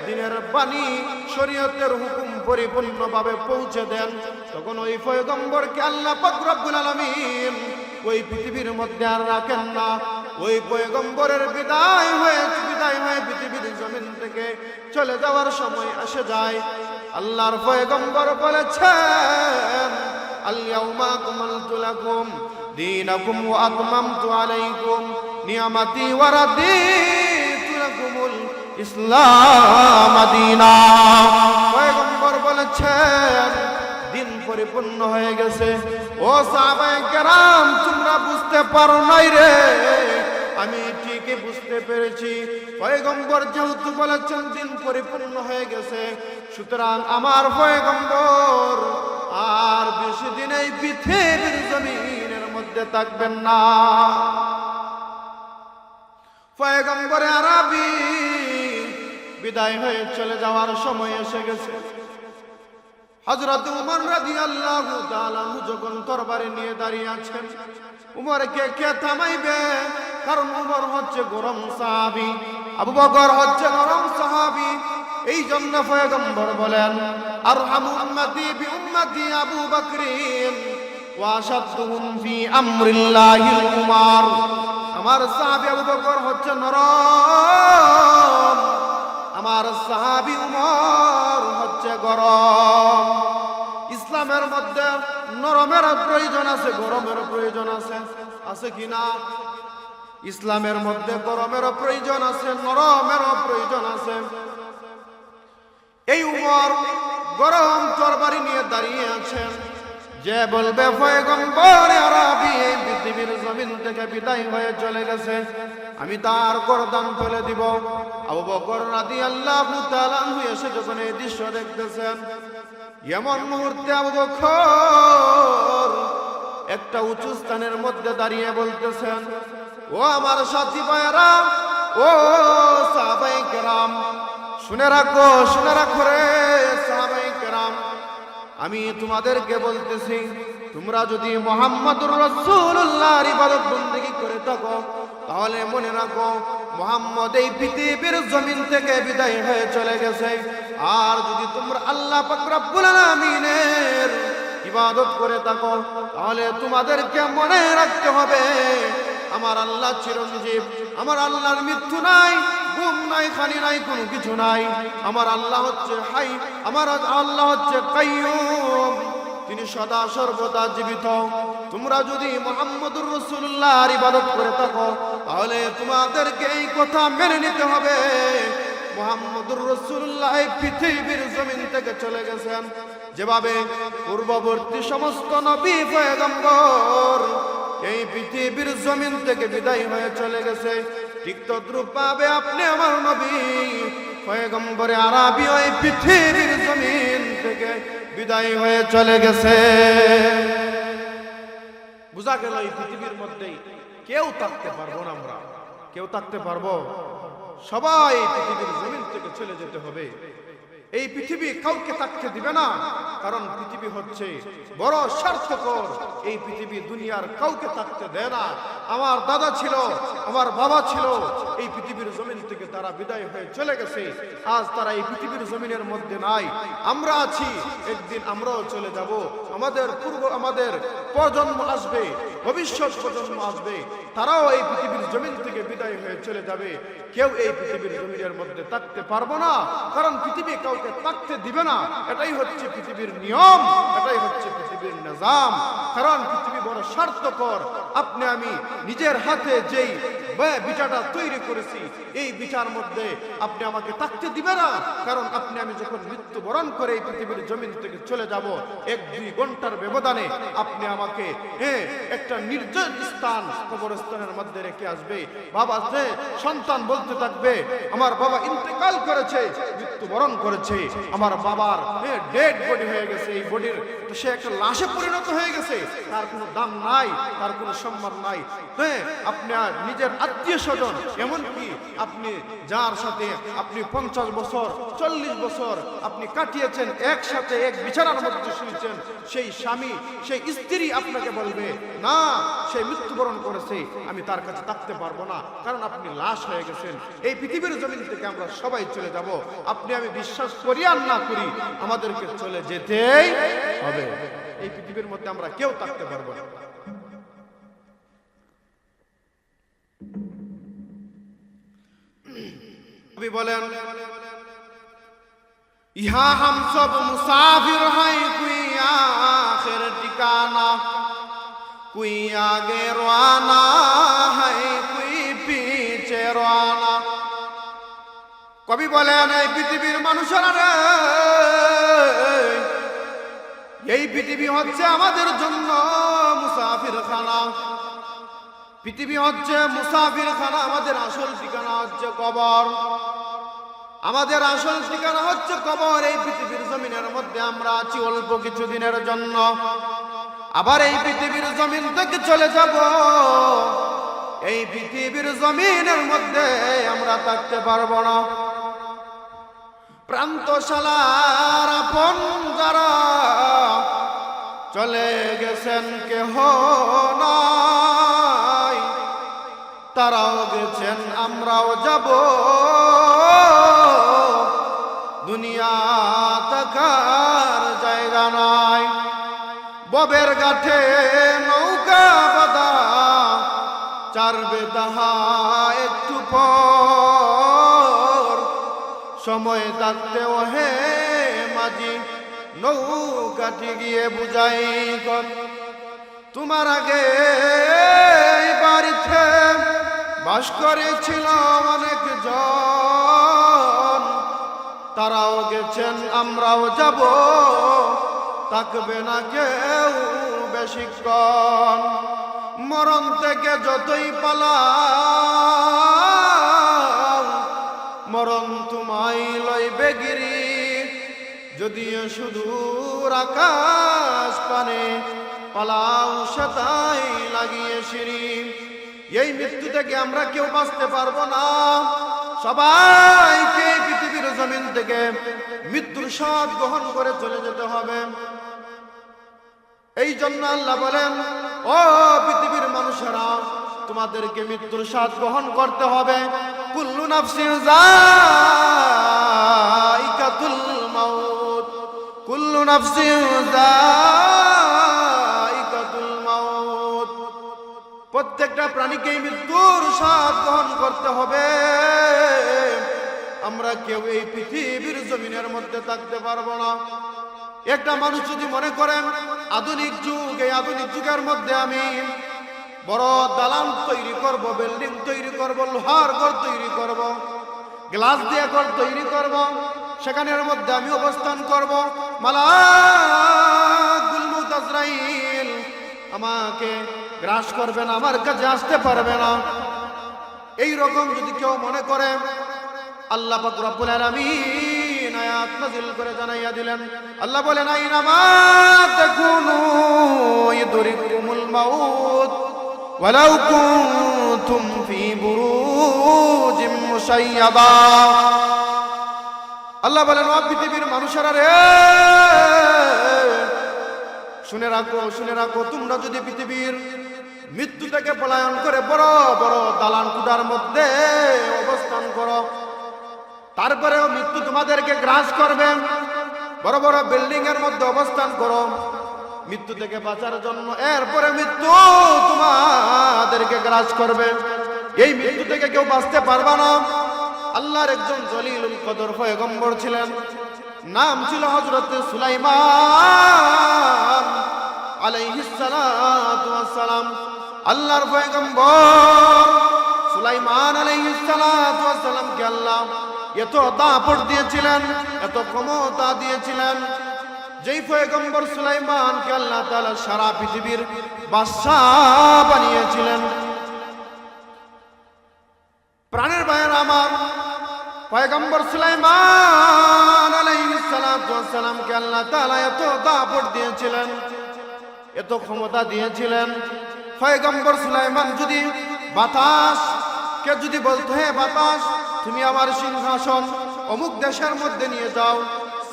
Speaker 1: দিনের বাণী শরীয়তের হুকুম পরিপূর্ণভাবে পৌঁছে দেন, তখন ওই পয়গম্বরকে আল্লাহ পাক রব্বুল আলামিন ওই পৃথিবীর মধ্যে আর রাখেন না। ওই পয়গম্বরের বিদায় হয়ে পৃথিবীর জমিন থেকে চলে যাওয়ার সময় এসে যায়। আল্লাহর পয়গম্বর বলেছেন আল ইয়াউমা আকমালতু লাকুম দীনাকুম ওয়া আতমামতু আলাইকুম নিয়ামতি ওয়া রাদিতু লাকুমুল ইসলাম দীনা। পয়গম্বর বলেছেন দিন পরিপূর্ণ হয়ে গেছে। ও সাহাবায়ে কেরাম, তোমরা বুঝতে পারো নাই রে, আমি ঠিকই বুঝতে পেরেছি। পয়গম্বর যেহেতু বলেছেন দিন পরিপূর্ণ হয়ে গেছে, সুতরাং আমার পয়গম্বর আর বেশি দিন এই পৃথিবীর জমিনের মধ্যে থাকবেন না। পয়গম্বরে আরবি বিদায় হয়ে চলে যাওয়ার সময় এসে গেছে। হযরত উমর রাদিয়াল্লাহু তাআলা যখন তরবারি নিয়ে দাঁড়িয়ে আছেন, উমরকে কে থামাইবে? কারণ উমর হচ্ছে গরম সাহাবী, আবু বকর হচ্ছে নরম সাহাবী, এই জন্য পয়গম্বর বলেন আরহামু উম্মতি বি উম্মতি আবু বকরিন ওয়া আশাদুহুম ফি আমরিল্লাহিল উমার। আমার সাহাবী আবু বকর হচ্ছে নরম, আমার সাহাবী উমর হচ্ছে গরম। ইসলামের মধ্যে নরমের প্রয়োজন আছে, গরমের প্রয়োজন আছে, আছে কি না? ইসলামের মধ্যে গরমের প্রয়োজন আছে, নরমের প্রয়োজন আছে। এই উমর গরম তরবারি নিয়ে দাঁড়িয়ে আছেন, যে বলবে পয়গম্বর আরবি এই পৃথিবীর জমিন থেকে বিদায় হয়ে চলে গেছে, আমি তার গর্দান ফেলে দিব। আবু বকর রাদিয়াল্লাহু তাআলা আনহু এসে যখন এই দৃশ্য দেখতেছেন, এমন মুহূর্তে আবু বকর একটা উঁচু স্থানের মধ্যে দাঁড়িয়ে বলতেছেন, ও আমার সাথী ভাইয়েরা, ও সাহাবায়ে কেরাম, শুনে রাখো, শুনে রাখো রে সাহাবায়ে কেরাম, আমি তোমাদেরকে বলতেছি, তোমরা যদি মুহাম্মদুর রাসূলুল্লাহর ইবাদত বندگی করে থাকো, তাহলে মনে রাখো মুহাম্মদ এই পৃথিবীর জমিন থেকে বিদায় হয়ে চলে গেছে। আর যদি তোমরা আল্লাহ পাক রব্বুল আলামিনের ইবাদত করে থাকো, তাহলে তোমাদেরকে মনে রাখতে হবে আমার আল্লাহ চিরঞ্জীব, আমার আল্লাহর মৃত্যু নাই, ঘুম নাই, খালি নাই, কোনো কিছু নাই। আমার আল্লাহ হচ্ছে হাই, আমার আল্লাহ হচ্ছে কাইয়ুম, তিনি সদা সর্বদা জীবিত। তোমরা যদি মুহাম্মদুর রাসূলুল্লাহর ইবাদত করে থাকো, তাহলে তোমাদেরকে এই কথা মেনে নিতে হবে মুহাম্মদুর রাসূলুল্লাহ এই পৃথিবীর জমিন থেকে চলে গেছেন। যেভাবে পূর্ববর্তী সমস্ত নবী পয়গম্বর এই পৃথিবীর জমিন থেকে বিদায় হয়ে চলে গেছে, ঠিক তদ্রূপ ভাবে আপনি আমার নবী পয়গম্বরে আরবি এই পৃথিবীর জমিন থেকে বিদায় হয়ে চলে গেছে। বুঝা গেল এই পৃথিবীর মধ্যে কেউ থাকতে পারবো না, আমরা কেউ থাকতে পারবো? সবাই পৃথিবীর জমিন থেকে চলে যেতে হবে। এই পৃথিবী কাউকে থাকতে দিবে না, কারণ পৃথিবী হচ্ছে বড় স্বার্থপর। এই পৃথিবী দুনিয়ার কাউকে থাকতে দেয় না। আমার দাদা ছিল, আমার বাবা ছিল, এই পৃথিবীর জমিন থেকে তারা বিদায় হয়ে চলে গেছে। আজ তারা এই পৃথিবীর জমিনের মধ্যে নাই, আমরা আছি, একদিন আমরাও চলে যাব। আমাদের প্রজন্ম আসবে, ভবিষ্যৎ প্রজন্ম আসবে, তারাও এই পৃথিবীর জমিন থেকে বিদায় হয়ে চলে যাবে। কেউ এই পৃথিবীর জমিনের মধ্যে থাকতে পারবো না, কারণ পৃথিবী কাউকে থাকতে দিবে না। এটাই হচ্ছে পৃথিবীর নিয়ম, এটাই হচ্ছে পৃথিবীর নিজাম। কারণ পৃথিবী বড় স্বার্থপর। আপনি আমি নিজের হাতে যেই বিচারটা তৈরি করেছি, এই বিচার মধ্যে আপনি আমাকে থাকতে দিবে না, কারণ আপনি আমি যখন মৃত্যুবরণ করে এই পৃথিবীর জমিন থেকে চলে যাব, 1-2 ঘন্টার ব্যবধানে আপনি আমাকে একটা নির্জন স্থান, কবরস্থানের মধ্যে রেখে আসবে। বাবা যে সন্তান বলতে থাকবে, আমার বাবা ইন্তেকাল করেছে, মৃত্যুবরণ করেছে, আমার বাবার ডেড বডি হয়ে গেছে, এই বডির সে একটা লাশে পরিণত হয়ে গেছে, তার কোনো দাম নাই, তার কোনো সম্মান নাই। আপনি নিজের আত্মীয় স্বজন, এমনকি আপনি যার সাথে আপনি 50 বছর 40 বছর আপনি কাটিয়েছেন, একসাথে এক বিছানার মধ্যে শুয়েছেন, সেই স্বামী সেই স্ত্রী আপনাকে বলবে না, সে মৃত্যুবরণ করেছে, আমি তার কাছে থাকতে পারবো না, কারণ আপনি লাশ হয়ে গেছেন। এই পৃথিবীর জমিন থেকে আমরা সবাই চলে যাব। আপনি আমি বিশ্বাস করি আর না করি, আমাদেরকে চলে যেতেই হবে। এই পৃথিবীর মধ্যে আমরা কেউ থাকতে পারবো না। বলেন, ইহা হাম সব মুসাফির হাই, কুই আখির ঠিকানা, কুই আগে রওয়ানা হাই, কুই পিছে রওয়ানা। কবি বলেন, এই পৃথিবীর মানুষেরা রে, এই পৃথিবী হচ্ছে আমাদের জন্য মুসাফির খানা। পৃথিবী হচ্ছে মুসাফির খানা, আমাদের আসল ঠিকানা হচ্ছে কবর। আমাদের আসল ঠিকানা হচ্ছে কবর। এই পৃথিবীর জমিনের মধ্যে আমরা আছি অল্প কিছু দিনের জন্য, আবার এই পৃথিবীর জমিন থেকে চলে যাব। এই পৃথিবীর জমিনের মধ্যে আমরা থাকতে পারবো না। প্রান্তশালার আপন যারা চলে গেছেন কেহ নাই, তারাও গেছেন আমরাও যাব থাকার জায়গা নাই। ববের গাঠে নৌকা বাঁধা, চারবে তাহা একটু পর। সময় থাকতে ওহে মাঝি নৌকাটি গিয়ে বুঝাই কর। তোমার আগে এই বাড়িতে বাস করেছিল অনেক জন, তারাও গেছেন আমরাও যাব, থাকবে না কেউ বেশিক্ষণ। মরণ থেকে যতই পালাও, মরণ তোমায় লইবে গিরি। যদিও সুদূর আকাশ পানে, পালাও সেটাই লাগিয়ে সিঁড়ি। এই মৃত্যু থেকে আমরা কেউ বাঁচতে পারবো না। সবাইকে পৃথিবীর জমিন থেকে মৃত্যুর স্বাদ গ্রহণ করে চলে যেতে হবে। এই জন্য আল্লাহ বলেন, ও পৃথিবীর মানুষেরা, তোমাদেরকে মৃত্যুর স্বাদ গ্রহণ করতে হবে। কুল্লু নাফসিন যায়িকাতুল মাউত, কুল্লু নাফসিন যায়িকাতুল মাউত। প্রত্যেকটা প্রাণীকে মৃত্যুর স্বাদ গ্রহণ করতে হবে। আমরা কেউ এই পৃথিবীর জমিনের মধ্যে থাকতে পারবো না। একটা মানুষ যদি মনে করেন আধুনিক যুগ, এই আধুনিক যুগের মধ্যে আমি বড় দালান তৈরি করব, বিল্ডিং তৈরি করব, লোহার ঘর তৈরি করব, গ্লাস দিয়ে ঘর তৈরি করব, সেখানের মধ্যে আমি অবস্থান করব, মালাকুল মউত আজরাইল আমাকে গ্রাস করবে না, আমার কাছে আসতে পারবে না। এই রকম যদি কেউ মনে করে, আল্লাহ পাক রব্বুল আলামিন আয়াত নাযিল করে জানাইয়া দিলেন। আল্লাহ বলেন, আইনামা তাকুনু ইদরিকুমুল মাউত ওয়ালাউ কুনতুম ফি বুরুজিম মুশাইয়াদা। আল্লাহ বলেন, ও পৃথিবীর মানুষেরা রে, শুনে রাখো, শুনে রাখো, তোমরা যদি পৃথিবীর মৃত্যু থেকে পলায়ন করে বড় বড় দালান কুটার মধ্যে অবস্থান করো, তারপরেও মৃত্যু তোমাদেরকে গ্রাস করবে। বড় বড় বিল্ডিং এর মধ্যে অবস্থান করো মৃত্যু থেকে বাঁচার জন্য, এরপরে মৃত্যু তোমাদেরকে গ্রাস করবে। এই মৃত্যু থেকে কেউ বাঁচতে পারবে না। আল্লাহর একজন জলিলুল কদর পয়গম্বর ছিলেন, নাম ছিল হযরত সুলাইমান আলাইহিস সালাতু ওয়াস সালাম। আল্লাহর পয়গম্বর সুলাইমান আলাইহিস সালাতু ওয়াস সালামকে আল্লাহ এত দাপট দিয়েছিলেন, এত ক্ষমতা দিয়েছিলেন, যেই পয়গম্বর সুলাইমানকে আল্লাহ তাআলা সারা পৃথিবীর বাদশাহ বানিয়েছিলেন। প্রাণের ভাইয়েরা আমার, পয়গম্বর সুলাইমান আলাইহিস সালাতু ওয়াস সালামকে আল্লাহ তাআলা এত দাপট দিয়েছিলেন, এত ক্ষমতা দিয়েছিলেন। পয়গম্বর সুলাইমান যদি বাতাসকে যদি বলতো, হে বাতাস, তুমি আমার সিংহাসন অমুক দেশের মধ্যে নিয়ে যাও,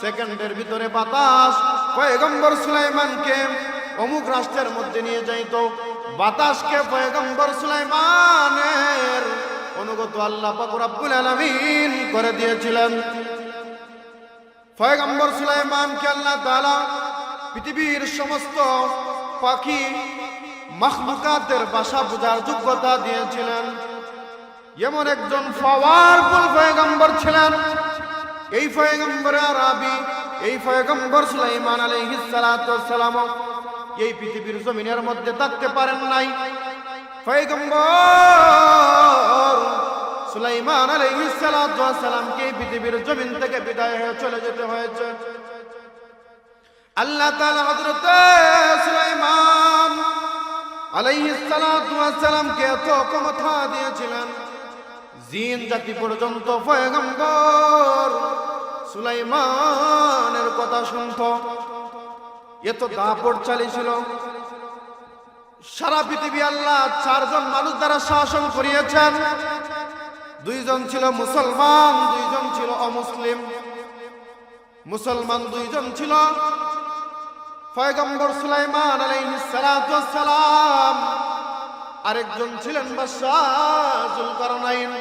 Speaker 1: সেকেন্ডের ভিতরে বাতাস পয়গম্বর সুলাইমানকে অমুক রাষ্ট্রের মধ্যে নিয়ে যাইত। বাতাসকে পয়গম্বর সুলাইমানের অনুগত আল্লাহ পাক রব্বুল আলামিন করে দিয়েছিলেন। পয়গম্বর সুলাইমানকে আল্লাহ তাআলা পৃথিবীর সমস্ত পাখি মাখলুকাতের ভাষা বোঝার যোগ্যতা দিয়েছিলেন। এমন একজন পাওয়ারফুল পয়গম্বর ছিলেন। এই পয়গম্বর আরবি, এই পয়গম্বর সুলাইমান আলাইহিস সালাতু ওয়াস সালাম এই পৃথিবীর জমিনের মধ্যে থাকতে পারেন নাই। পয়গম্বর সুলাইমান আলাইহিস সালাতু ওয়াস সালামকে এই পৃথিবীর জমিন থেকে বিদায় হয়ে চলে যেতে হয়েছে। আল্লাহ তাআলা হযরত সুলাইমান আলাইহিস সালাতু ওয়াস সালামকে এত ক্ষমতা দিয়েছিলেন, জিন জাতি পর্যন্ত পয়গম্বর সুলাইমানের কথা শুনত, এত দাপট চালিয়েছিল। সারা পৃথিবী আল্লাহ চারজন মানুষ দ্বারা শাসন করিয়েছেন। দুইজন ছিল মুসলমান, দুইজন ছিল অমুসলিম। মুসলমান দুইজন ছিল পয়গম্বর সুলাইমান আলাইহিস সালাতু ওয়াস সালাম, আরেকজন ছিলেন বাদশাহ জুলকারনাইন।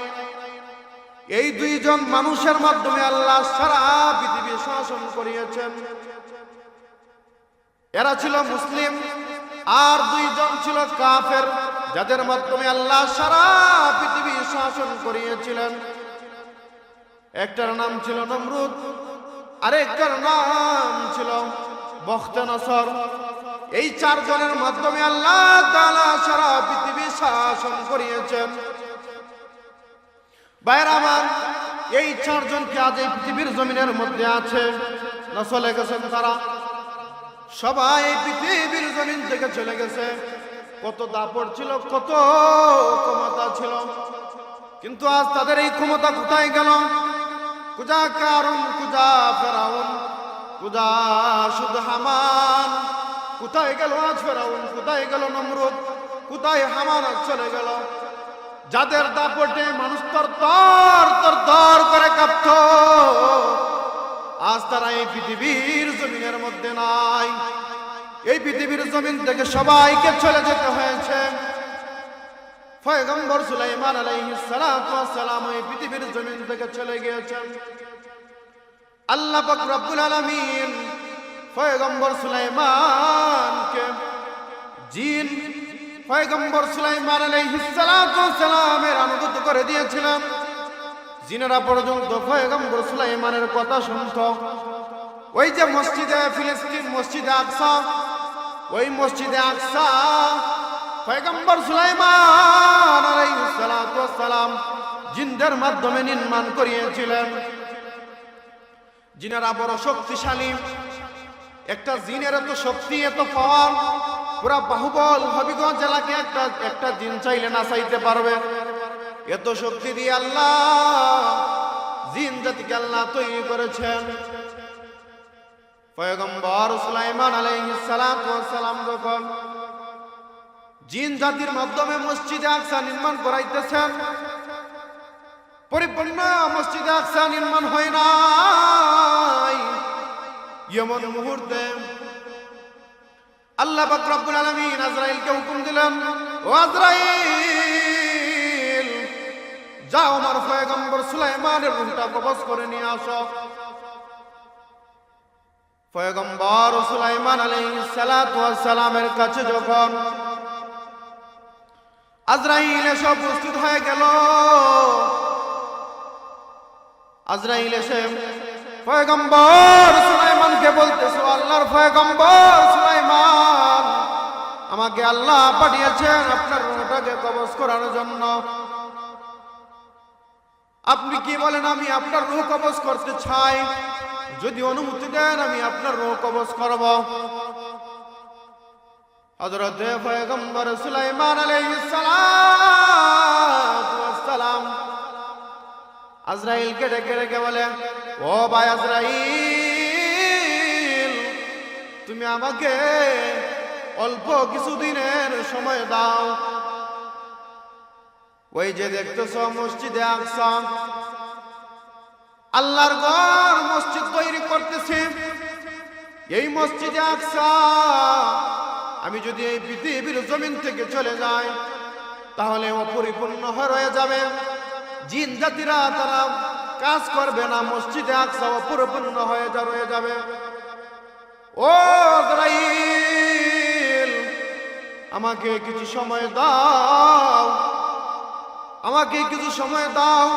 Speaker 1: এই দুইজন মানুষের মাধ্যমে আল্লাহ সারা পৃথিবী শাসন করিয়েছেন। এরা ছিল মুসলিম, আর দুইজন ছিল কাফের, যাদের মাধ্যমে আল্লাহ সারা পৃথিবী শাসন করিয়েছিলেন। একটার নাম ছিল নমরুদ, আরেকটার নাম ছিল বখতনসর। এই চারজনের মাধ্যমে আল্লাহ তাআলা সারা পৃথিবী শাসন করিয়েছেন। ভাইরা আমার, এই চারজনকে আজ এই পৃথিবীর জমিনের মধ্যে আছে না চলে গেছেন? তারা সবাই পৃথিবীর জমিন থেকে চলে গেছে। কত দাপট ছিল, কত ক্ষমতা ছিল, কিন্তু আজ তাদের এই ক্ষমতা কোথায় গেল? কুজা কারুন, কুজা ফেরাউন, কুজা শুধু হামান। কোথায় গেল আজ ফেরাউন? কোথায় গেল নমরুদ? কোথায় হামান? আজ চলে গেল। যাদের দাপটে মানুষ তর করে কাঁপত, আজ তারা এই পৃথিবীর জমিনের মধ্যে নাই। এই পৃথিবীর জমিন থেকে সবাইকে চলে যেতে হয়েছে। পয়গম্বর সুলাইমান আলাইহিস সালাতু ওয়াস সালাম এই পৃথিবীর জমিন থেকে চলে গিয়েছেন। আল্লাহ পাক রব্বুল আলামিন পয়গম্বর সুলাইমানকে জিন পয়গম্বর সুলাইমান আলাইহিস সালাতু ওয়াস সালামের আনুগত্য করে দিয়েছিলেন। জিনেরা পর্যন্ত পয়গম্বর সুলাইমানের কথা শুনত। ওই যে মসজিদে ফিলিস্তিন, মসজিদে আকসা, ওই মসজিদে আকসা পয়গম্বর সুলাইমান আলাইহিস সালাতু ওয়াস সালাম জিনদের মাধ্যমে নির্মাণ করিয়েছিলেন। জিনেরা বড় শক্তিশালী। একটা জিনের এত শক্তি, এত পাওয়ার, পুরা বাহুবল হবিগঞ্জ জেলাকে একটা জিন চাইলে না চাইতে পারবে। এত শক্তি দিয়ে আল্লাহ জিন জাতিকে আল্লাহ তৈরি করেছেন। পয়গম্বর সুলাইমান আলাইহিস সালাতু ওয়াস সালাম যখন জিন জাতির মাধ্যমে মসজিদে আকসা নির্মাণ করাইতেছেন, পরিপূর্ণ মসজিদে আকসা নির্মাণ হয় নাই। এমন মুহূর্তে আল্লাহ পাক রব্বুল আলামিন আজরাইলকে হুকুম দিলেন, ও আজরাইল, যাও আমার পয়গম্বর সুলাইমানের রূহটা কবজ করে নিয়ে আসো। পয়গম্বর সুলাইমান আলাইহিস সালাতু ওয়াস সালামের কাছে যখন আজরাইল এসে উপস্থিত হয়ে গেল, আজরাইল এসে পয়গম্বর সুলাইমানকে বলতেছে, আল্লাহর পয়গম্বর সুলাইমান, আমাকে আল্লাহ পাঠিয়েছেন আপনার রূহটাকে কবজ করার জন্য। আপনি কি বলেন? আমি আপনার রূহ কবজ করতে চাই, যদি অনুমতি দেন আমি আপনার রূহ কবজ করব। হযরত পয়গম্বর সুলাইমান আলাইহিস সালাতু ওয়াস সালাম আজরাইলকে ডেকে ডেকে বলে, ও ভাই আজরাইল, তুমি আমাকে অল্প কিছুদিনের সময় দাও। ওই যে দেখতেছ মসজিদে আকসা, আল্লাহর ঘর মসজিদ তৈরি করতেছে। এই মসজিদে আকসা আমি যদি এই পৃথিবীর জমিন থেকে চলে যাই, তাহলে অপরিপূর্ণ হয়ে যাবে। জিন জাতিরা তারা কাজ করবে না, মসজিদে আকসা অপরিপূর্ণ হয়ে যাবে। ও আজরাইল, আমাকে কিছু সময় দাও, আমাকে কিছু সময় দাও।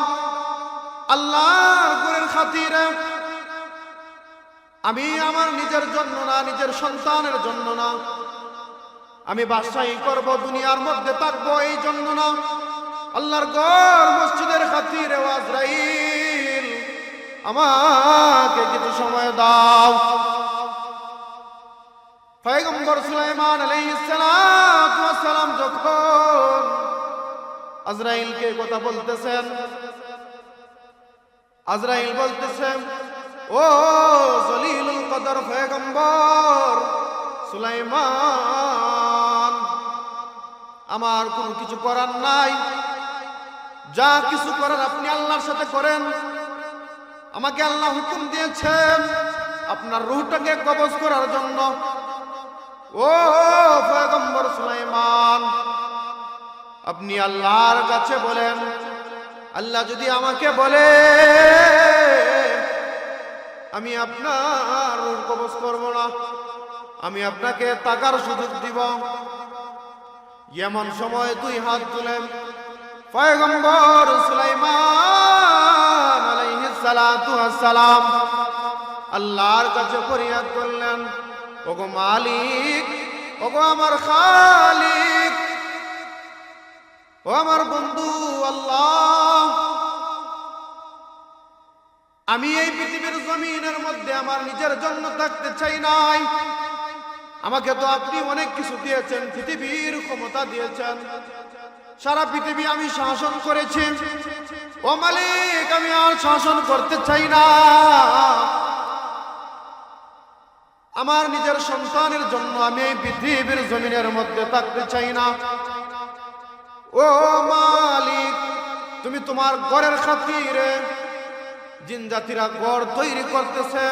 Speaker 1: আল্লাহর ঘরের খাতিরে আমি আমার নিজের জন্য না, নিজের সন্তানের জন্য না, আমি বাদশাহী করব, দুনিয়ার মধ্যে থাকবো এই জন্য না, আল্লাহর ঘর মসজিদের খাতিরে আজরাইল আমাকে কিছু সময় দাও। পয়গম্বর সুলাইমান আলাইহিস সালাতু ওয়াস সালাম যখন আজরাইলকে কথা বলতেছেন, আজরাইল বলতেছেন, ও জলিলুল কদর পয়গম্বর সুলাইমান, আমার কোনো কিছু করার নাই, যা কিছু করার আপনি আল্লাহর সাথে করেন। আমাকে আল্লাহ হুকুম দিয়েছেন আপনার রূহটাকে কবজ করার জন্য। ও পয়গম্বর সুলাইমান, আপনি আল্লাহর কাছে বলেন আল্লাহ যদি আমাকে বলে আমি আপনার রূহ কবজ করব না, আমি আপনাকে তাকার সুযোগ দিব, এমন সময় দুই হাত তুলেন পয়গম্বর সুলাইমান আলাইহিস সালাতু ওয়াস সালাম আল্লাহর কাছে ফরিয়াদ করলেন, ওগো মালিক, ওগো আমার খালিক, ও আমার বন্ধু আল্লাহ, আমি এই পৃথিবীর জমিনের মধ্যে আমার নিজের জন্য থাকতে চাই নাই। আমাকে তো আপনি অনেক কিছু দিয়েছেন, পৃথিবীর ক্ষমতা দিয়েছেন, সারা পৃথিবী আমি শাসন করেছি। ও মালিক, আমি আর শাসন করতে চাই না। আমার নিজের সন্তানের জন্য আমি এই পৃথিবীর জমিনের মধ্যে থাকতে চাই না। ও মালিক, তুমি তোমার ঘরের খাতিরে জিন জাতিরা ঘর তৈরি করতেছে,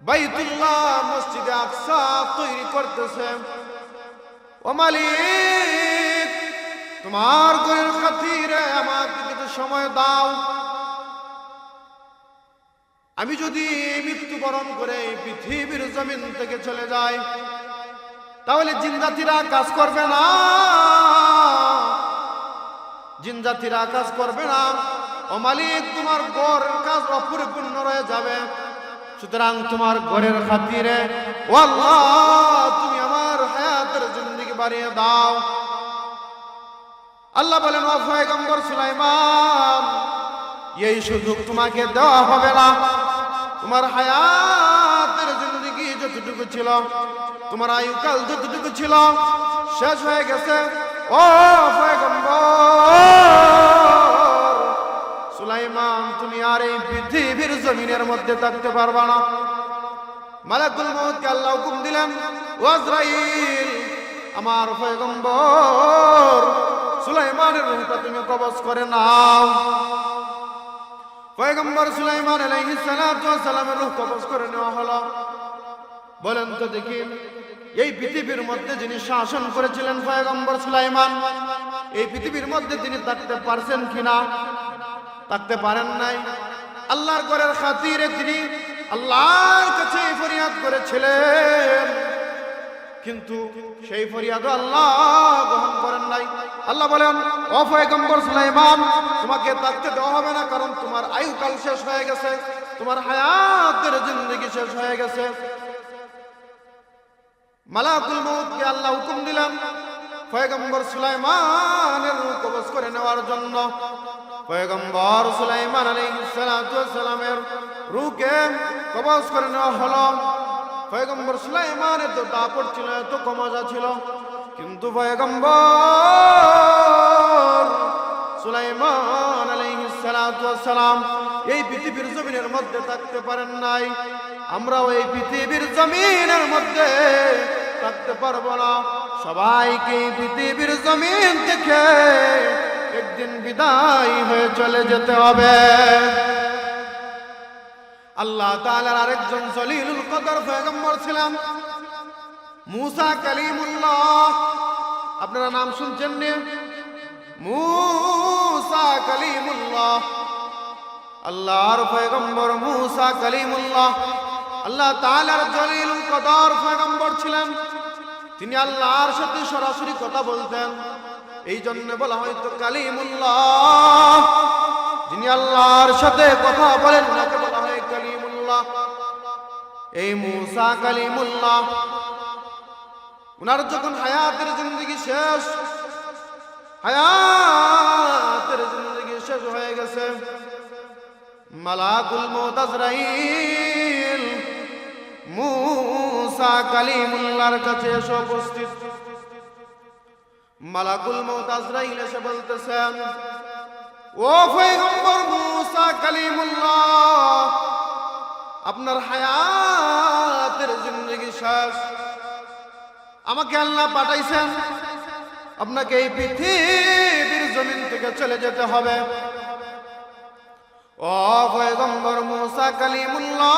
Speaker 1: বাইতুল্লাহ মসজিদে আকসা তৈরি করতেছে। ও মালিক, তোমার ঘরের খাতিরে আমাকে কিছু সময় দাও। আমি যদি মৃত্যুবরণ করে পৃথিবীর জমিন থেকে চলে যাই, তাহলে জিন জাতিরা কাজ করবে না, জিন জাতিরা কাজ করবে না। ও মালিক, তোমার ঘরের কাজ অপরিপূর্ণ রয়ে যাবে। সুতরাং তোমার ঘরের খাতিরে ও আল্লাহ, তুমি আমার হায়াতের জিন্দেগি বাড়িয়ে দাও। আল্লাহ বলেন, ও পয়গম্বর সুলাইমান, এই সুযোগ তোমাকে দেওয়া হবে না। তোমার হায়াতের জিন্দেগি যতটুকু ছিল, তোমার আয়ুকাল যতটুকু ছিল, শেষ হয়ে গেছে। ও পয়গম্বর সুলাইমান, তুমি আর এই পৃথিবীর জমিনের মধ্যে থাকতে পারবা না। মালাকুল মউতকে আল্লাহ হুকুম দিলেন, ও আজরাইল, আমার পয়গম্বর সুলাইমানের রূহটা তুমি কবজ করে নাও। পয়গম্বর সুলাইমান আলাইহিস সালাতু ওয়াস সালামের রূহ কবজ করে নেওয়া হলো। বলেন তো দেখি, এই পৃথিবীর মধ্যে যিনি শাসন করেছিলেন পয়গম্বর সুলাইমান, এই পৃথিবীর মধ্যে তিনি থাকতে পারছেন কিনা? থাকতে পারেন নাই। আল্লাহর ঘরের খাতিরে তিনি আল্লাহর কাছে ফরিয়াদ করেছিলেন, কিন্তু সেই ফরিয়াদ আল্লাহ গ্রহণ করেন নাই। আল্লাহ বলেন, ও পয়গম্বর সুলাইমান, তোমাকে থাকতে দেওয়া হবে না, কারণ তোমার আয়ুকাল শেষ হয়ে গেছে, তোমার হায়াতের জিন্দেগি শেষ হয়ে গেছে। মালাকুল মউতকে আল্লাহ হুকুম দিলেন পয়গম্বর সুলাইমানের রূহ কবজ করে নেওয়ার জন্য। পয়গম্বর সুলাইমান আলাইহিস সালাতু ওয়াস সালামের রূহকে কবজ করে নেওয়া হলো। পয়গম্বর সুলাইমানের তো দাপট ছিল, এত ক্ষমতা ছিল, কিন্তু পয়গম্বর সুলাইমান আলাইহিস সালাতু ওয়াস সালাম এই পৃথিবীর জমিনের মধ্যে থাকতে পারেন নাই। আমরাও এই পৃথিবীর জমিনের মধ্যে থাকতে পারবো না। সবাইকে এই পৃথিবীর জমিন থেকে একদিন বিদায় হয়ে চলে যেতে হবে। আল্লাহ তাআলার আরেকজন জলিলুল কদর পয়গম্বর ছিলেন মুসা কালিমুল্লাহ। আপনারা নাম শুনছেন না? মুসা কালিমুল্লাহ, আল্লাহর পয়গম্বর মুসা কালিমুল্লাহ আল্লাহ তাআলার জলিলুল কদর পয়গম্বর ছিলেন। তিনি আল্লাহর সাথে সরাসরি কথা বলতেন, এই জন্য বলা হয়তো কালিমুল্লাহ। যিনি আল্লাহর সাথে কথা বলেন তাকে বলা হয় কালিমুল্লাহ। এই মুসা কালিমুল্লাহ, উনার যখন হায়াতের জিন্দেগি শেষ, হায়াতের জিন্দেগি শেষ হয়ে গেছে, মালাকুল মউত আজরাইল মুসা কালিমুল্লাহর কাছে এসে উপস্থিত। মালাকুল মউত আজরাইল এসে বলতেছেন, ও পয়গম্বর মুসা কালিমুল্লাহ, আপনার হায়াতের জিন্দেগি শেষ, আমাকে আল্লাহ পাঠাইছেন, আপনাকে এই পৃথিবীর জমিন থেকে চলে যেতে হবে। ও পয়গম্বর মুসা কালিমুল্লাহ,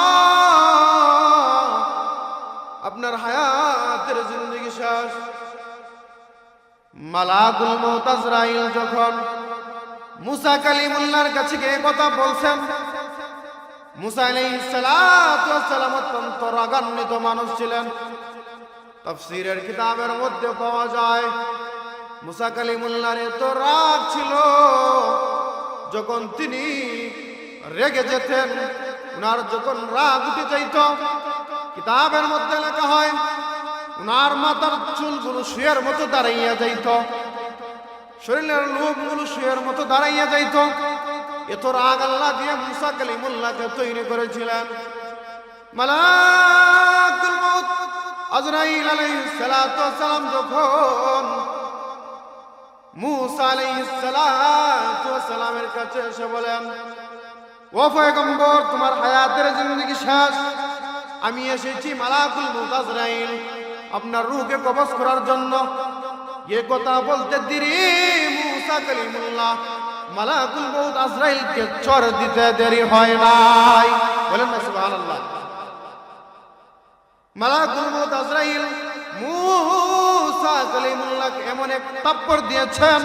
Speaker 1: আপনার হায়াতের জিন্দেগি শেষ। মালাকুল মউত আজরাইল যখন মুসা কালিমুল্লাহর কাছে গিয়ে কথা বলছেন। মুসা আলাইহিস সালাতু ওয়াস সালাম অত্যন্ত রাগান্বিত মানুষ ছিলেন। তাফসীরের কিতাবের মধ্যে পাওয়া যায় মুসা কালিমুল্লাহর এত রাগ ছিল, যখন তিনি রেগে যেতেন, উনার যখন রাগ উঠে যাইত, কিতাবের মধ্যে লেখা হয় উনার মাথার চুলগুলো শুয়ের মতো দাঁড়াইয়া যাইত, শরীরের লোমগুলো শুয়ের মতো দাঁড়াইয়া যাইত। এত রাগ আল্লাহ দিয়ে মুসা কালিমুল্লাহকে তৈরি করেছিলেন। মালাকুল মউত আজরাইল আলাইহিস সালাতু ওয়াস সালাম যখন মুসা আলাইহিস সালাতু ওয়াস সালামের কাছে এসে বলেন, ও পয়গম্বর, তোমার হায়াতের জিন্দেগি শেষ, আমি এসেছি মালাকুল মউত আজরাইল আপনার রূহকে কবজ করার জন্য। এ কথা বলতে দেরি মুসা কালিমুল্লাহ মালাকুল মউত আজরাইলকে চর দিতে দেরি হয় নাই। বলেন না সুবহানাল্লাহ। মালাকুল মউত আজরাইল মুসা কালিমুল্লাহকে এমন এক থাপ্পড় দিয়েছেন,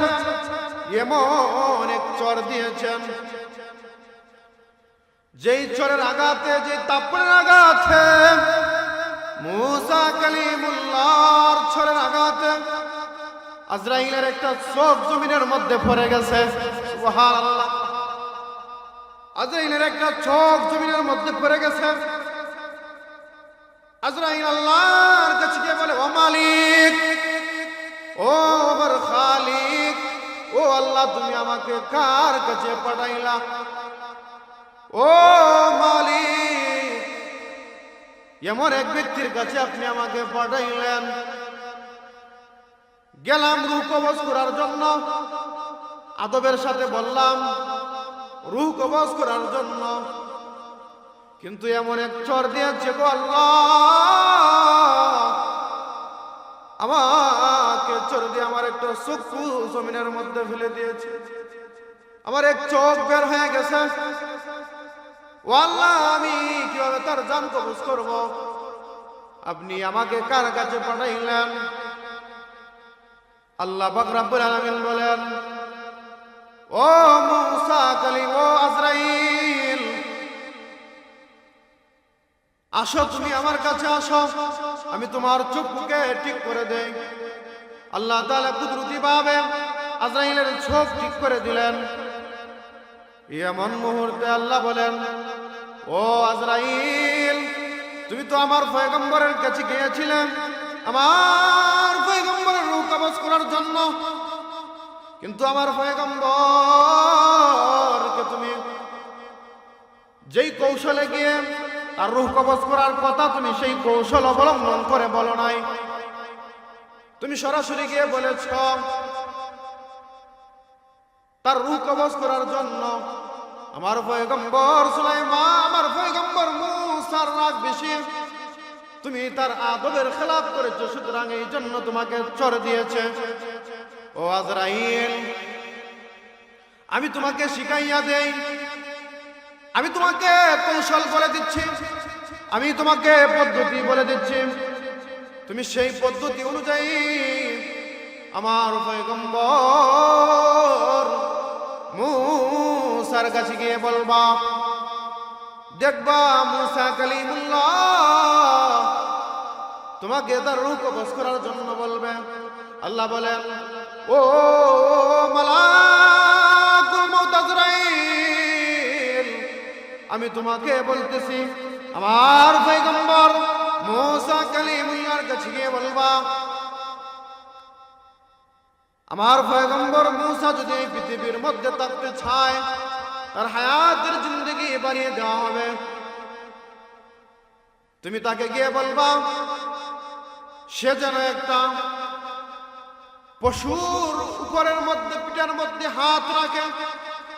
Speaker 1: এমন এক চর দিয়েছেন, যেই চরের আঘাতে, যে থাপ্পড়ের আঘাতে মুসা কালিমুল্লাহর চরের আঘাতে আজরাইলের একটা চোখ জমিনের মধ্যে পড়ে গেছে। সুবহানাল্লাহ। আজরাইলের একটা চোখ জমিনের মধ্যে পড়ে গেছে। আজরাইল আল্লাহর কাছে গিয়ে বলে, ও মালিক, ও আমার খালিক, ও আল্লাহ, তুমি আমাকে কার কাছে পাঠাইলা? ও মালিক, এমন এক ব্যক্তির কাছে আপনি আমাকে পাঠাইলেন। গেলাম রূহ কবজ করার জন্য, আদবের সাথে বললাম রূহ কবজ করার জন্য, কিন্তু এমন এক চর দিয়েছে গো আল্লাহ, আমাকে চর দিয়ে আমার একটা চক্ষু জমিনের মধ্যে ফেলে দিয়েছে, আমার এক চোখ বের হয়ে গেছে। ও আল্লাহ, আমি কিভাবে তার জান কবজ করব? আপনি আমাকে কার কাছে পাঠাইলেন? আল্লাহ পাক রব্বুল আলামিন বলেন, ও মুসা কালিম, ও আজরাইল, আসো, তুমি আমার কাছে আসো, আমি তোমার চক্ষুকে ঠিক করে দেই। আল্লাহ তাআলা কুদরতি ভাবে আজরাইলের চোখ ঠিক করে দিলেন। এমন মুহূর্তে আল্লাহ বলেন, ও আজরাইল, তুমি তো আমার পয়গম্বরের কাছে গিয়েছিলেন আমার পয়গম্বরের রূহ কবজ করার জন্য, কিন্তু আমার পয়গম্বরকে তুমি যেই কৌশলে গিয়ে তার রূহ কবজ করার কথা, তুমি সেই কৌশল অবলম্বন করে বলো নাই। তুমি সরাসরি গিয়ে বলেছ তার রূহ কবজ করার জন্য আমার পয়গম্বর সুলাইমান, আমার পয়গম্বর মুসার রাগ বেশি, তুমি তার আদবের খেলাফ করেছো, সুতরাং এই জন্য তোমাকে চর দিয়েছে। ও আজরাইল, আমি তোমাকে শিখাইয়া দেই, আমি তোমাকে কৌশল বলে দিচ্ছি, আমি তোমাকে পদ্ধতি বলে দিচ্ছি, তুমি সেই পদ্ধতি অনুযায়ী আমার পয়গম্বর মুসার কাছে গিয়ে বলবা, দেখবা মুসা কালিমুল্লাহ তোমাকে তার রূহ কবজ করার জন্য বলবে। আল্লাহ বলেন, ও মালাকুল মউত আজরাইল, আমি তোমাকে বলতেছি আমার পয়গম্বর মুসা কালিমুল্লাহর কাছে গিয়ে বলবা, আমার পয়গম্বর মুসা যদি এই পৃথিবীর মধ্যে থাকতে চায়, তার হায়াতের জিন্দেগি বাড়িয়ে দেওয়া হবে। তুমি তাকে গিয়ে বলবা সে যেন একটা পশুর উপরের মধ্যে, পিঠের মধ্যে হাত রাখে,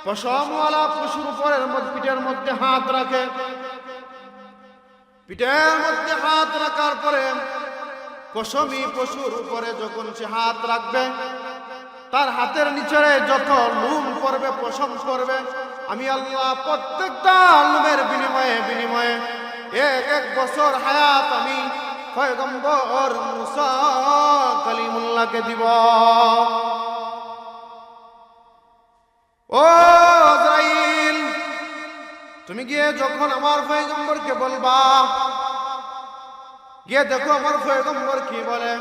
Speaker 1: পশমওয়ালা পশুর উপরের মধ্যে, পিঠের মধ্যে হাত রাখে। পিঠের মধ্যে হাত রাখার পরে পশমি পশুর উপরে যখন সে হাত রাখবে, তার হাতের নিচে যত লুম পড়বে, পশম পড়বে, আমি আল্লাহ প্রত্যেকটা লুমের বিনিময়ে এক বছর হায়াত আমি পয়গম্বর মুসা কালিমুল্লাহকে দিব। ও ও আজরাইল, তুমি গিয়ে যখন আমার পয়গম্বরকে বলবা, গিয়ে দেখো আমার পয়গম্বর কি বলে।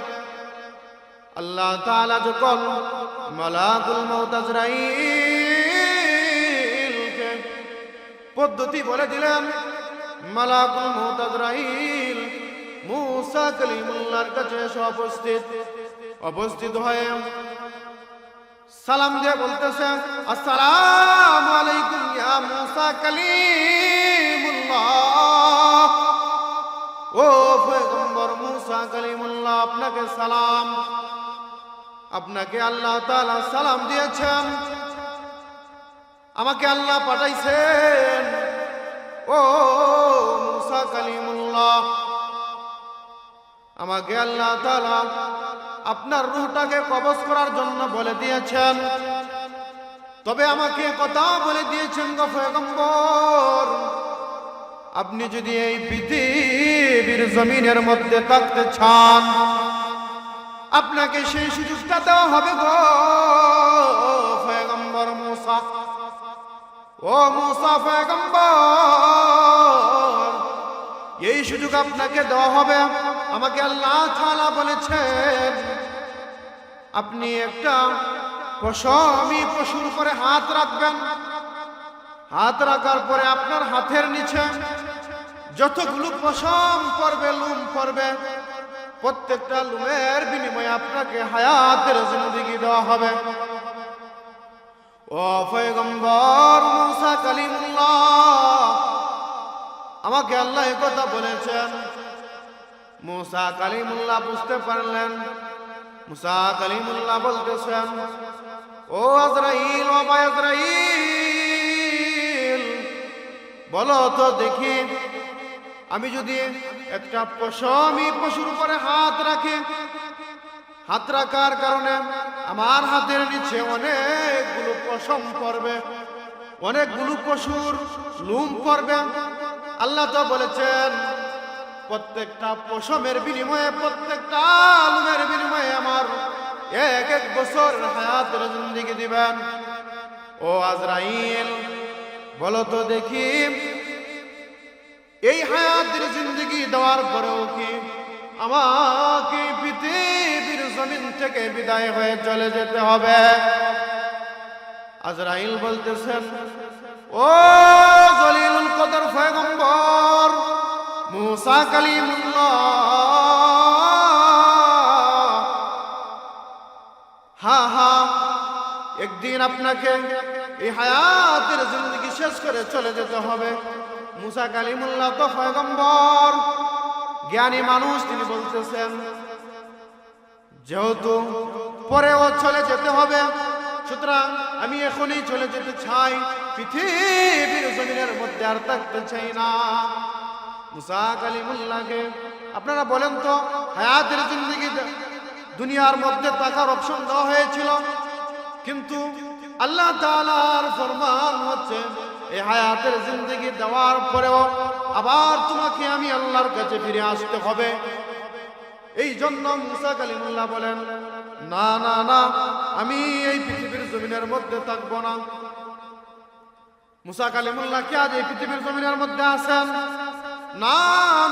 Speaker 1: আল্লাহ তাআলা যখন মালাকুল মউত আজরাইলকে পদ্ধতি বলে দিলেন, মালাকুল মউত আজরাইল মূসা কালিমুল্লাহর কাছে এসে উপস্থিত হয়ে সালাম দিয়ে বলতেছে, আসসালামু আলাইকুম ইয়া মূসা কালিমুল্লাহ। ও পয়গম্বর মূসা কালিমুল্লাহ, আপনাকে সালাম। আপনাকে আল্লাহ তাআলা সালাম দিয়েছেন, আমাকে আল্লাহ পাঠাইছেন। ও মূসা কালিমুল্লাহ, আমাকে আল্লাহ তাআলা আপনার রূহটাকে কবজ করার জন্য বলে দিয়েছেন। তবে আমাকে কথা বলে দিয়েছেন গো পয়গম্বর, আপনি যদি এই পৃথিবীর জমিনের মধ্যে থাকতে চান, আপনাকে সেই সুযোগটা দেওয়া হবে গো পয়গম্বর মূসা। ও মূসা পয়গম্বর, এই সুযোগ আপনাকে দেওয়া হবে। আমাকে আল্লাহ তাআলা বলেছেন, আপনি একটা পশমী পশুর উপরে হাত রাখবেন। হাত রাখার পরে আপনার হাতের নিচে যতগুলো পশম পড়বে, লুম পড়বে, প্রত্যেকটা লুমের বিনিময়ে আপনাকে হায়াতের জিন্দেগি দেওয়া হবে। ও পয়গম্বর মূসা কালিমুল্লাহ, আমাকে আল্লাহ এই কথা বলেছেন। মূসা কালিমুল্লাহ বুঝতে পারলেন। মূসা কালিমুল্লাহ বলতেছেন, ও আজরাইল, ও ভাই আজরাইল, বলো তো দেখি, আমি যদি একটা পশমী পশুর উপরে হাত রাখি, হাত রাখার কারণে আমার হাতের নিচে অনেকগুলো পশম পড়বে, অনেকগুলো পশুর লুম পড়বে। আল্লাহ তো বলেছেন, প্রত্যেকটা পশমের বিনিময়ে, প্রত্যেকটা লুমের বিনিময়ে আমার এক এক বছর হায়াতের জিন্দেগি দিবেন। ও আজরাইল, বলো তো দেখি, এই হায়াতের জিন্দেগি দেওয়ার পরেও কি আমাকে পৃথিবীর জমিন থেকে বিদায় হয়ে চলে যেতে হবে? আজরাইল বলতেছেন, ও জলিলুল কদর পয়গম্বর মূসা কালিমুল্লাহ, হ্যাঁ হ্যাঁ, একদিন আপনাকে এই হায়াতের জিন্দেগি শেষ করে চলে যেতে হবে। মূসা কালিমুল্লাহ তো পয়গম্বর, জ্ঞানী মানুষ, তিনি বলতেছেন, যেহেতু পরেও চলে যেতে হবে, সুতরাং আমি এখনই চলে যেতে চাই, পৃথিবীর জমিনের মধ্যে আর থাকতে চাই না। মূসা কালিমুল্লাহকে আপনারা বলেন তো, হায়াতের জিন্দেগি দুনিয়ার মধ্যে থাকার অপশন দেওয়া হয়েছিল, কিন্তু আল্লাহ তাআলার ফরমান হচ্ছে, এই হায়াতের জিন্দেগি দেওয়ার পরেও আবার তোমাকে আমি আল্লাহর কাছে ফিরে আসতে হবে। এই জন্য মূসা কালিমুল্লাহ বলেন, না না না, আমি এই পৃথিবীর জমিনের মধ্যে থাকবো না। মূসা কালিমুল্লাহ কি আজ এই পৃথিবীর জমিনের মধ্যে আছেন? না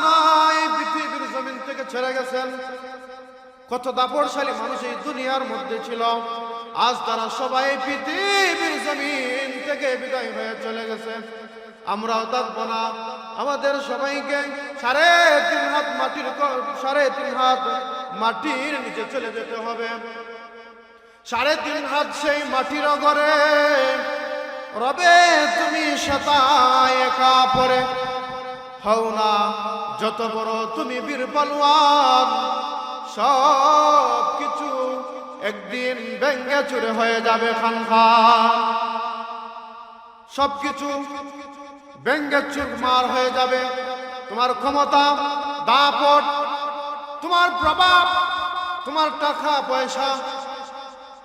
Speaker 1: না, এই পৃথিবীর জমিন থেকে ছেড়ে গেছেন। কত দাপড়শালী মানুষ এই দুনিয়ার মধ্যে ছিল, আজ তারা সবাই পৃথিবীর জমিন থেকে বিদায় হয়ে চলে গেছে। আমরাও থাকবো না, আমাদের সবাইকে 3.5 হাত মাটির 3.5 হাত মাটির নিচে চলে যেতে হবে। 3.5 হাত সেই মাটির ঘরে রবে তুমি শতায় একা পরে হও না যত বড় তুমি বীর পালোয়ান, সব কিছু একদিন ভেঙ্গে চুরে হয়ে যাবে খান খান, সবকিছু ভেঙ্গে চুরমার হয়ে যাবে। তোমার ক্ষমতা, দাপট, তোমার প্রভাব, তোমার টাকা পয়সা,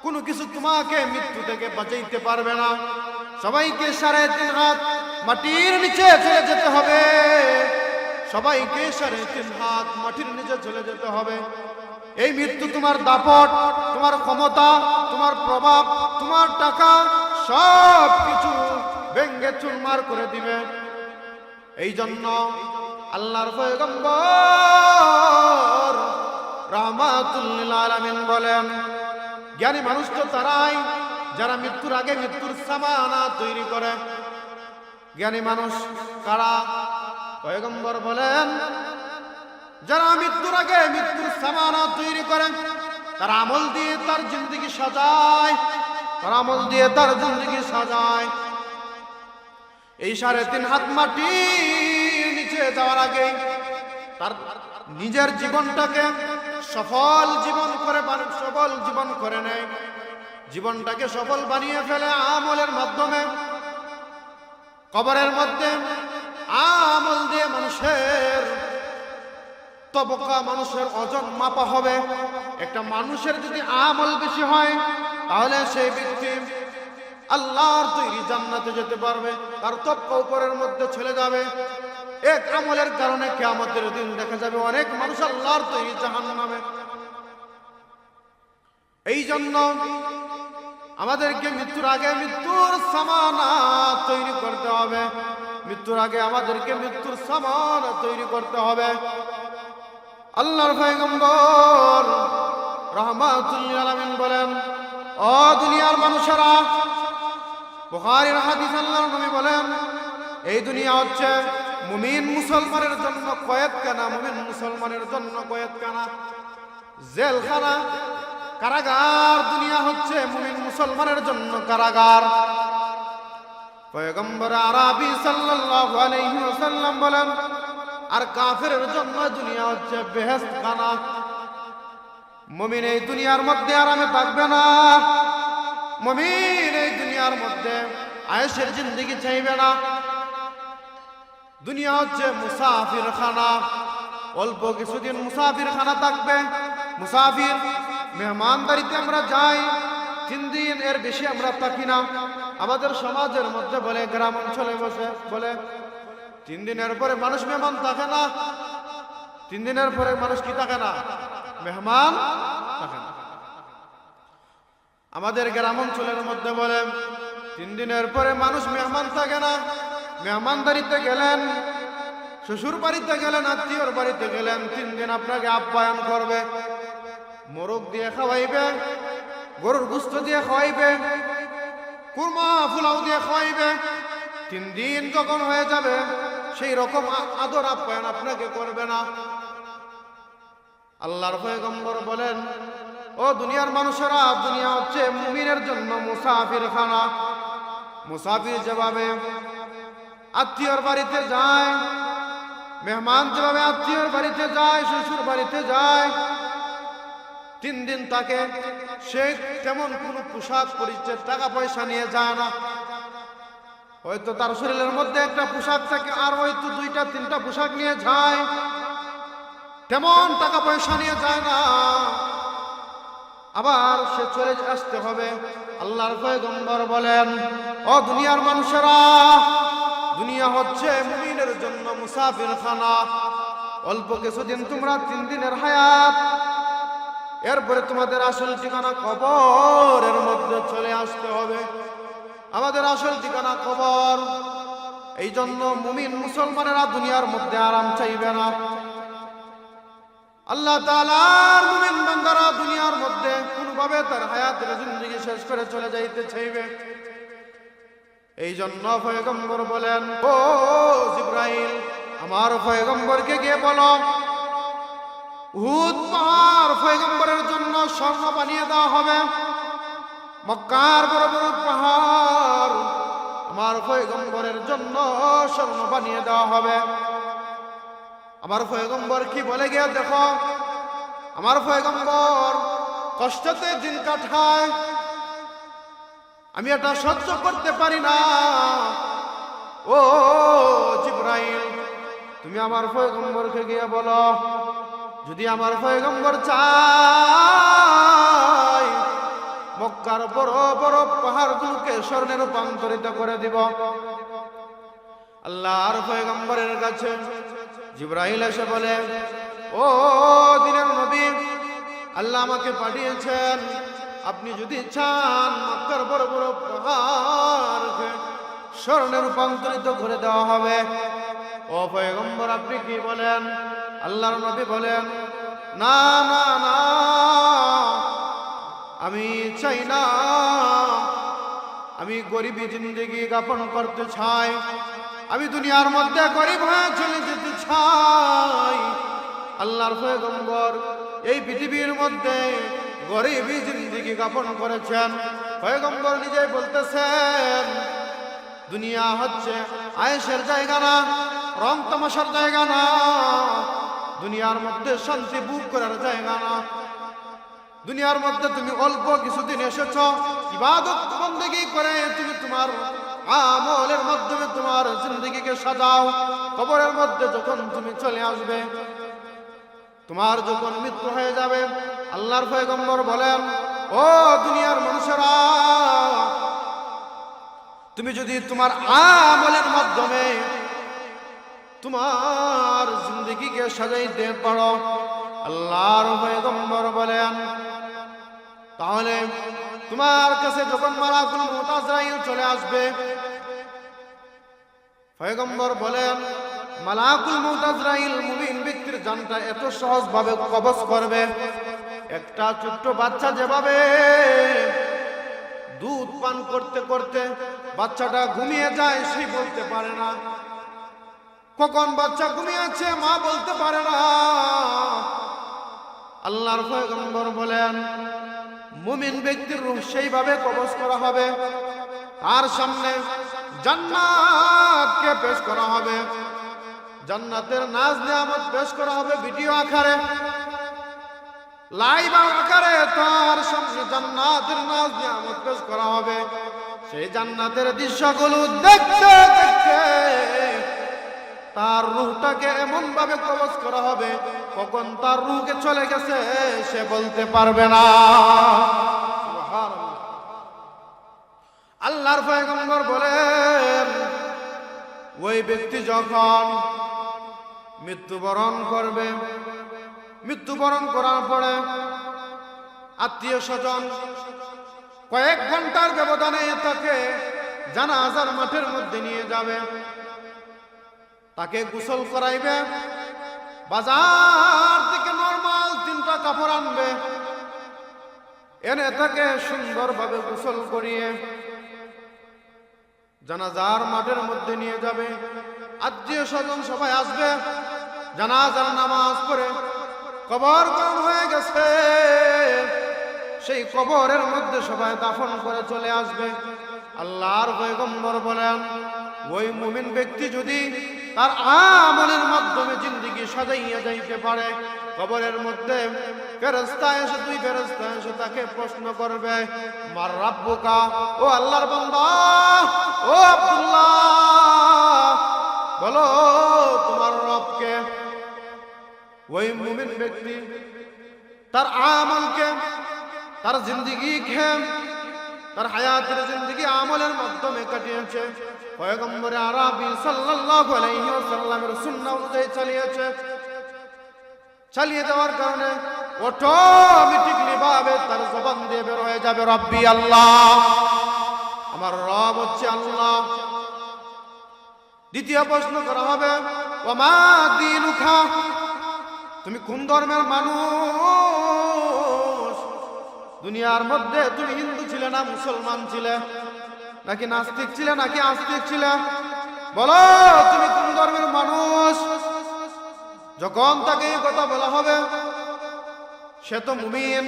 Speaker 1: কোনো কিছু তোমাকে মৃত্যু থেকে বাঁচাইতে পারবে না। সবাইকে 3.5 হাত মাটির নিচে চলে যেতে হবে, সবাইকে 3.5 হাত মাটির নিচে চলে যেতে হবে। এই মৃত্যু তোমার দাপট, তোমার ক্ষমতা, তোমার প্রভাব, তোমার টাকা সব কিছু ভেঙ্গে চুরমার করে দিবে। এই জন্য আল্লাহর পয়গম্বর রাহমাতুল লিল আলামিন বলেন, জ্ঞানী মানুষ তো তারাই যারা মৃত্যুর আগে মৃত্যুর সামানা তৈরি করে। জ্ঞানী মানুষ কারা? পয়গম্বর বলেন, যারা মৃত্যুর আগে মৃত্যুর সামানা তৈরি করে, তার আমল দিয়ে তার জিন্দেগি সাজায়, তার আমল দিয়ে তার জিন্দেগি সাজায়। এই 3.5 হাত মাটির নিচে যাওয়ার আগে তার নিজের জীবনটাকে সফল জীবন করে নেয়, জীবনটাকে সফল বানিয়ে ফেলে আমলের মাধ্যমে। কবরের মধ্যে আমল দিয়ে মানুষের তবকা, মানুষের ওজন মাপা হবে। একটা মানুষের যদি আমল বেশি হয় তাহলে সেই ব্যক্তি আল্লাহর তৈরি জান্নাতে যেতে পারবে, তার তবকা উপরের মধ্যে চলে যাবে। এক আমলের কারণে কিয়ামতের দিন দেখা যাবে অনেক মানুষ আল্লাহর তৈরি জাহান্নামে। এই জন্য আমাদেরকে মৃত্যুর আগে মৃত্যুর সামানা তৈরি করতে হবে, মৃত্যুর আগে আমাদেরকে মৃত্যুর সামানা তৈরি করতে হবে। আল্লাহর পয়গম্বর রাহমাতুল লিল আলামিন বলেন, ও দুনিয়ার মানুষেরা, বুখারীর হাদিস, আল্লাহর নবী বলেন, এই দুনিয়া হচ্ছে মুমিন মুসলমানের জন্য কয়েদখানা, মুমিন মুসলমানের জন্য কয়েদখানা, জেলখানা, কারাগার। দুনিয়া হচ্ছে মুমিন মুসলমানের জন্য কারাগার। পয়গম্বর আরবি সাল্লাল্লাহু আলাইহি ওয়াসাল্লাম বলেন, আর কাফেরের জন্য দুনিয়া হচ্ছে বেহেশতখানা। মুমিন এই দুনিয়ার মধ্যে আরামে থাকবে না, মুমিন এই দুনিয়ার মধ্যে আয়েশের জিন্দেগি চাইবে না। দুনিয়া হচ্ছে মুসাফির খানা, অল্প কিছুদিন মুসাফির খানা থাকবে। মুসাফির মেহমানদারিতে আমরা যাই, 3 দিন এর বেশি আমরা থাকি না। আমাদের সমাজের মধ্যে বলে, গ্রাম অঞ্চলে বসে বলে 3 দিনের পরে মানুষ মেহমান থাকে না। 3 দিনের পরে মানুষ কি থাকে না? মেহমান থাকে না। আমাদের গ্রাম অঞ্চলের মধ্যে বলে 3 দিনের পরে মানুষ মেহমান থাকে না। মেহমানদারিতে গেলেন, শ্বশুর বাড়িতে গেলেন, আত্মীয়র বাড়িতে গেলেন, 3 দিন আপনাকে আপ্যায়ন করবে, মোরগ দিয়ে খাওয়াইবে, গরুর গোশত দিয়ে খাওয়াইবে, কুরমা পোলাও দিয়ে খাওয়াইবে। 3 দিন যখন হয়ে যাবে সেই রকম আদর আপ্যায়ন আপনাকে করবে না। আল্লাহর পয়গম্বর বলেন, ও দুনিয়ার মানুষেরা, দুনিয়া হচ্ছে মুমিনের জন্য মুসাফির খানা। মুসাফির যেভাবে আত্মীয়র বাড়িতে যায়, মেহমান যেভাবে আত্মীয়র বাড়িতে যায়, শ্বশুর বাড়িতে যায়, 3 দিন তাকে সে তেমন কোনো পোশাক পরিচ্ছদ টাকা পয়সা নিয়ে যায় না। হয়তো তার শরীরের মধ্যে একটা পোশাক থাকে, আর হয়তো 2টা-3টা পোশাক নিয়ে যায়, তেমন টাকা পয়সা নিয়ে যায় না। আবার সে চলে আসতে হবে। আল্লাহর পয়গম্বর বলেন, ও দুনিয়ার মানুষেরা, দুনিয়া হচ্ছে মুমিনের জন্য মুসাফির খানা। অল্প কিছুদিন তোমরা 3 দিনের হায়াত, এরপরে তোমাদের আসল ঠিকানা কবরের মধ্যে চলে আসতে হবে। আমাদের আসল ঠিকানা কবর। এই জন্য মুমিন মুসলমানেরা দুনিয়ার মধ্যে আরাম চাইবে না। আল্লাহ তাআলার মুমিন বান্দারা দুনিয়ার মধ্যে কোনোভাবে তার হায়াতের জিন্দেগি শেষ করে চলে যাইতে চাইবে। এই জন্য পয়গম্বর বলেন, ও জিবরাইল, আমার পয়গম্বরকে গিয়ে বলো, উহুদ পাহাড় পয়গম্বরের জন্য স্বর্ণ বানিয়ে দেওয়া হবে। মক্কার বড় বড় পাহাড় আমার পয়গম্বরের জন্য স্বর্ণ বানিয়ে দেওয়া হবে। আমার পয়গম্বর কি বলে গিয়ে দেখো, আমার পয়গম্বর কষ্টতে দিন কাটায়, আমি এটা সহ্য করতে পারি না। ও জিবরাইল, তুমি আমার পয়গম্বরকে গিয়ে বলো, যদি আমার পয়গম্বর চায় মক্কার বড় বড় পাহাড়গুলোকে স্বর্ণে রূপান্তরিত করে দিব। আল্লাহর পয়গম্বরের কাছে জিবরাইল এসে বলে, ও দিনের নবী, আল্লাহ আমাকে পাঠিয়েছেন আপনি যদি চান মক্কার বড় বড় পাহাড়কে স্বর্ণে রূপান্তরিত করে দেওয়া হবে। ও পয়গম্বর, আপনি কি বলেন? আল্লাহর নবী বলেন, না না না, আমি চাই না, আমি গরিবী জিন্দেগি যাপন করতে চাই, আমি দুনিয়ার মধ্যে গরিব হয়ে চলে যেতে চাই। আল্লাহর পয়গম্বর এই পৃথিবীর মধ্যে গরিবী জিন্দেগি যাপন করেছেন। পয়গম্বর নিজেই বলতেছেন, দুনিয়া হচ্ছে আয়েশের জায়গা না, রং তামাশার জায়গা না, দুনিয়ার মধ্যে শান্তি বুক করার জায়গা না। দুনিয়ার মধ্যে তুমি অল্প কিছুদিন এসেছো, ইবাদত বন্দেগী করে তুমি তোমার আমলের মাধ্যমে তোমার জিন্দেগিকে সাজাও। কবরের মধ্যে যখন তুমি চলে আসবে, তোমার যখন মৃত্যু হয়ে যাবে, আল্লাহর পয়গম্বর বলেন, ও দুনিয়ার মানুষেরা, তুমি যদি তোমার আমলের মাধ্যমে তোমার জিন্দেগিকে সাজাইতে পারো, আল্লাহর পয়গম্বর বলেন, তাহলে তোমার কাছে যখন মালাকুল মউত আজরাইল চলে আসবে, পয়গম্বর বলেন, মালাকুল মউত আজরাইল মুমিন ব্যক্তির জানটা এত সহজভাবে কবজ করবে, একটা ছোট্ট বাচ্চা যেভাবে দুধ পান করতে করতে বাচ্চাটা ঘুমিয়ে যায়, সে বলতে পারে না কখন বাচ্চা ঘুমিয়েছে, মা বলতে পারে না। আল্লাহর পয়গম্বর বলেন, মুমিন ব্যক্তির রূহ সেইভাবে কবজ করা হবে, তার সামনে জান্নাতকে পেশ করা হবে, জান্নাতের নাজ নিয়ামত পেশ করা হবে ভিডিও আকারে, লাইভ আকারে তার সামনে জান্নাতের নাজ নিয়ামত পেশ করা হবে। সেই জান্নাতের দৃশ্যগুলো দেখতে দেখতে তার রূহটাকে এমন ভাবে কবজ করা হবে, কখন তার রূহকে চলে গেছে সে বলতে পারবে না। সুবহানাল্লাহ। আল্লাহর পয়গম্বর বলেন, ওই ব্যক্তি যখন মৃত্যুবরণ করবে, মৃত্যুবরণ করার পরে আত্মীয় স্বজন কয়েক ঘন্টার ব্যবধানে তাকে জানাজার মাঠের মধ্যে নিয়ে যাবে, তাকে গোসল করাইবে, বাজার থেকে নরমাল 3টা কাপড় আনবে, এনে তাকে সুন্দরভাবে গোসল করিয়ে জানাজার মাঠের মধ্যে নিয়ে যাবে। আত্মীয় স্বজন সবাই আসবে, জানাজার নামাজ পড়ে কবর গরম হয়ে গেছে, সেই কবরের মধ্যে সবাই দাফন করে চলে আসবে। আল্লাহর পয়গম্বর বলেন, ওই মুমিন ব্যক্তি যদি তার আমলের মাধ্যমে জিন্দেগি সাজাইয়া যাইতে পারে, কবরের মধ্যে ফেরেশতা এসে, 2 ফেরেশতা এসে তাকে প্রশ্ন করবে, মার রাব্বুকা, ও আল্লাহর বান্দা, ও আব্দুল্লাহ, বলো তোমার রবকে। ওই মুমিন ব্যক্তি তার আমলকে, তার জিন্দেগিকে, তার হায়াতের জিন্দেগি আমলের মাধ্যমে কাটিয়েছে, পয়গম্বর আরবি সাল্লাল্লাহু আলাইহি ওয়াসাল্লামের সুন্নাহ অনুযায়ী চালিয়েছে। চালিয়ে দেওয়ার কারণে অটোমেটিকলি ভাবে তার জবান দিয়ে বের হয়ে যাবে, রব্বি আল্লাহ, আমার রব হচ্ছে আল্লাহ। দ্বিতীয় প্রশ্ন করা হবে, ওমা দীনুকা, তুমি কোন ধর্মের মানুষ? দুনিয়ার মধ্যে তুমি হিন্দু ছিলে না মুসলমান ছিলে, নাকি নাস্তিক ছিলে নাকি আস্তিক ছিলে? বলো তুমি কোন ধর্মের মানুষ? যখন তাকে এই কথা বলা হবে, সে তো মুমিন,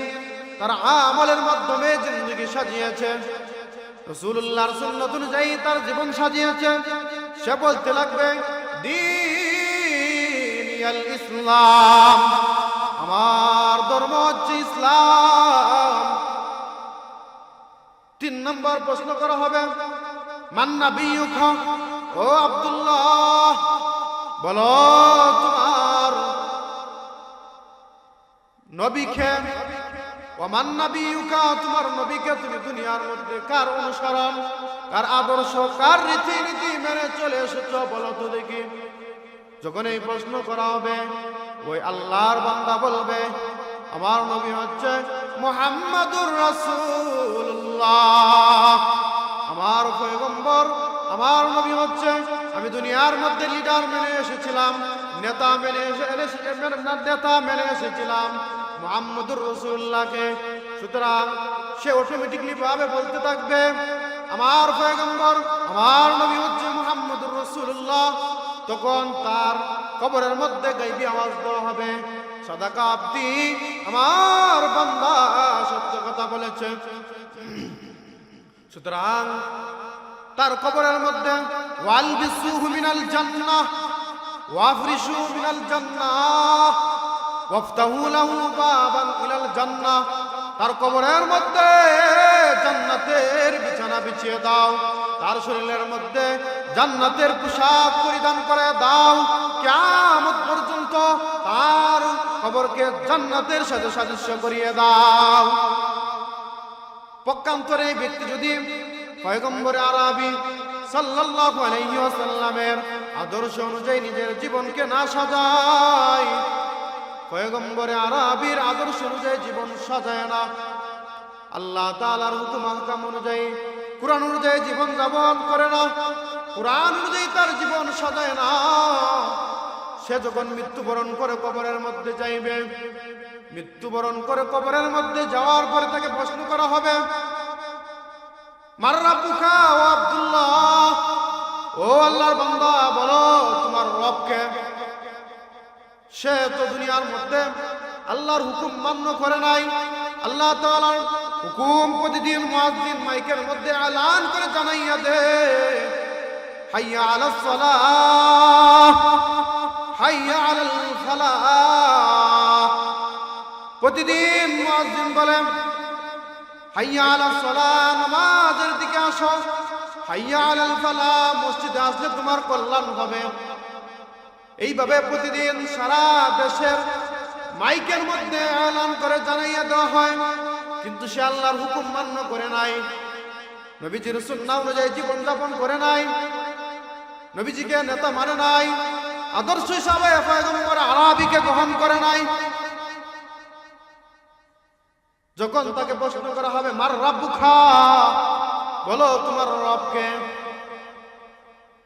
Speaker 1: তার আমলের মাধ্যমে জিন্দেগি সাজিয়েছে, রাসূলুল্লাহর সুন্নাত অনুযায়ী তার জীবন সাজিয়েছে, সে বলতে লাগবে, দীনিয়াল ইসলাম, আমার ধর্ম হচ্ছে ইসলাম। 3 নম্বর প্রশ্ন করা হবে, মান নাবিয়ুকা, ও আব্দুল্লাহ, বলো তোমার নবীকে। ওমান নাবিয়ুকা, তোমার নবীকে তুমি দুনিয়ার মধ্যে কার অনুসরণ, কার আদর্শ, কার রীতিনীতি মেনে চলে এসেছো, বলো তো দেখি। যখন এই প্রশ্ন করা হবে, ওই আল্লাহর বান্দা বলবে, আমার নবী হচ্ছে মুহাম্মাদুর রাসূলুল্লাহ। আমার পয়গম্বর, আমার নবী হচ্ছে, আমি দুনিয়ার মধ্যে লিডার মেনে এসেছিলাম, নেতা মেনে এসেছিলাম মুহাম্মাদুর রাসূলুল্লাহকে। সুতরাং সে অটোমেটিকলি ভাবে বলতে থাকবে আমার পয়গম্বর, আমার নবী হচ্ছে মুহাম্মাদুর রাসূলুল্লাহ। তখন তার কবরের মধ্যে গায়বী আওয়াজ দেওয়া হবে, সাদাকা আব্দি, আমার বান্দা সত্য কথা বলেছে। সুতরাং তার কবরের মধ্যে ওয়ালবিসুহু মিনাল জান্নাহ ওয়াফরিশু মিনাল জান্নাহ ওয়াফতাহু লাহু বাবান ইলাল জান্নাহ, তার কবরের মধ্যে জান্নাতের বিছানা বিছিয়ে দাও, তার শরীরের মধ্যে জান্নাতের পোশাক পরিধান করে দাও, কিয়ামত পর্যন্ত তার কবরকে জান্নাতের সাথে সাদৃশ্য করিয়ে দাও। পক্ষান্তরে ব্যক্তি যদি পয়গম্বরে আরবি সাল্লাল্লাহু আলাইহি ওয়াসাল্লামের আদর্শ অনুযায়ী নিজের জীবনকে না সাজায়, পয়গম্বরে আরবির আদর্শ অনুযায়ী জীবন সাজায় না, আল্লাহ তাআলার হুকুম আহকাম অনুযায়ী, কুরআন অনুযায়ী জীবন যাপন করে না, কুরআন অনুযায়ী তার জীবন সাজায় না, সে যখন মৃত্যুবরণ করে কবরের মধ্যে যাইবে, মৃত্যুবরণ করে কবরের মধ্যে যাওয়ার পরে তাকে প্রশ্ন করা হবে, মার রাব্বুকা ও আব্দুল্লাহ, ও আল্লাহর বান্দা বলো তোমার রবকে। সে তো দুনিয়ার মধ্যে আল্লাহর হুকুম মান্য করে নাই, আল্লাহ তাআলার হুকুম প্রতিদিন মুয়াজ্জিন মাইকের মধ্যে এলান করে জানাইয়া দে, হাইয়া আলাস সালাহ হাইয়া আলাল ফালাহ। প্রতিদিন মুয়াজ্জিন বলে হাইয়া আলাস সালাহ, নামাজের দিকে আসো, হাইয়া আলাল ফালাহ, মসজিদে আসলে তোমার কল্যাণ হবে। এইভাবে প্রতিদিন সারা দেশের মাইকের মধ্যে এলান করে জানাইয়া দেওয়া হয়, কিন্তু সে আল্লাহর হুকুম মান্য করে নাই, নবীজির সুন্নাহ অনুযায়ী জীবন যাপন করে নাই, নবীজিকে নেতা মানে নাই, আদর্শ হিসাবে পয়গম্বর আরবিকে গ্রহণ করে নাই। যখন তাকে প্রশ্ন করা হবে মার রাব্বুকা, বলো তোমার রবকে,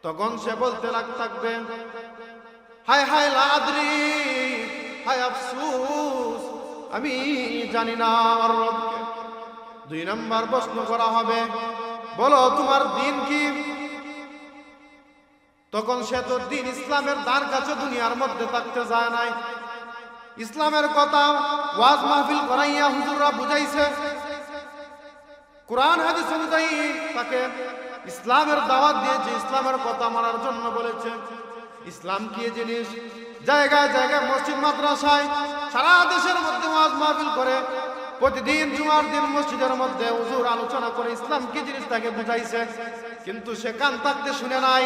Speaker 1: তখন সে বলতে থাকবে হায় হায় লা আদরি, হায় আফসোস, আমি জানি না আমার রবকে। 2 নম্বর প্রশ্ন করা হবে বলো তোমার দিন কি, তখন সে তো দিন ইসলামের দ্বার কাছে দুনিয়ার মধ্যে থাকতে যায় নাই, ইসলামের কথা ওয়াজ মাহফিল করাইয়া হুজুররা বুঝাইছে, কুরআন হাদিস অনুযায়ী তাকে ইসলামের দাওয়াত দিয়েছে, ইসলামের কথা মানার জন্য বলেছে। ইসলাম কি জিনিস, জায়গায় জায়গায় মসজিদ মাদ্রাসায় সারা দেশের মধ্যে ওয়াজ মাহফিল করে, প্রতিদিন জুমার দিন মসজিদের মধ্যে হুজুর আলোচনা করে ইসলাম কি জিনিস তাকে বুঝাইছে, কিন্তু সে কান থাকতে শুনে নাই,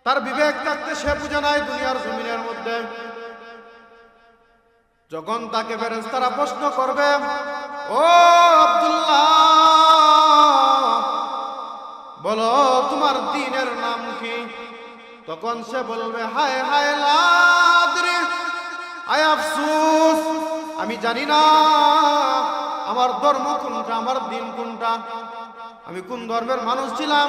Speaker 1: তার বিবেক থাকতে সে বুঝে নাই দুনিয়ার জমিনের মধ্যে। যখন তাকে ফেরেশতারা প্রশ্ন করবে ও আব্দুল্লাহ বলো তোমার দ্বীনের নাম কি, তখন সে বলবে হায় হায় লা আদরি, হায় আফসোস, আমি জানি না আমার ধর্ম কোনটা, আমার দিন কোনটা, আমি কোন ধর্মের মানুষ ছিলাম,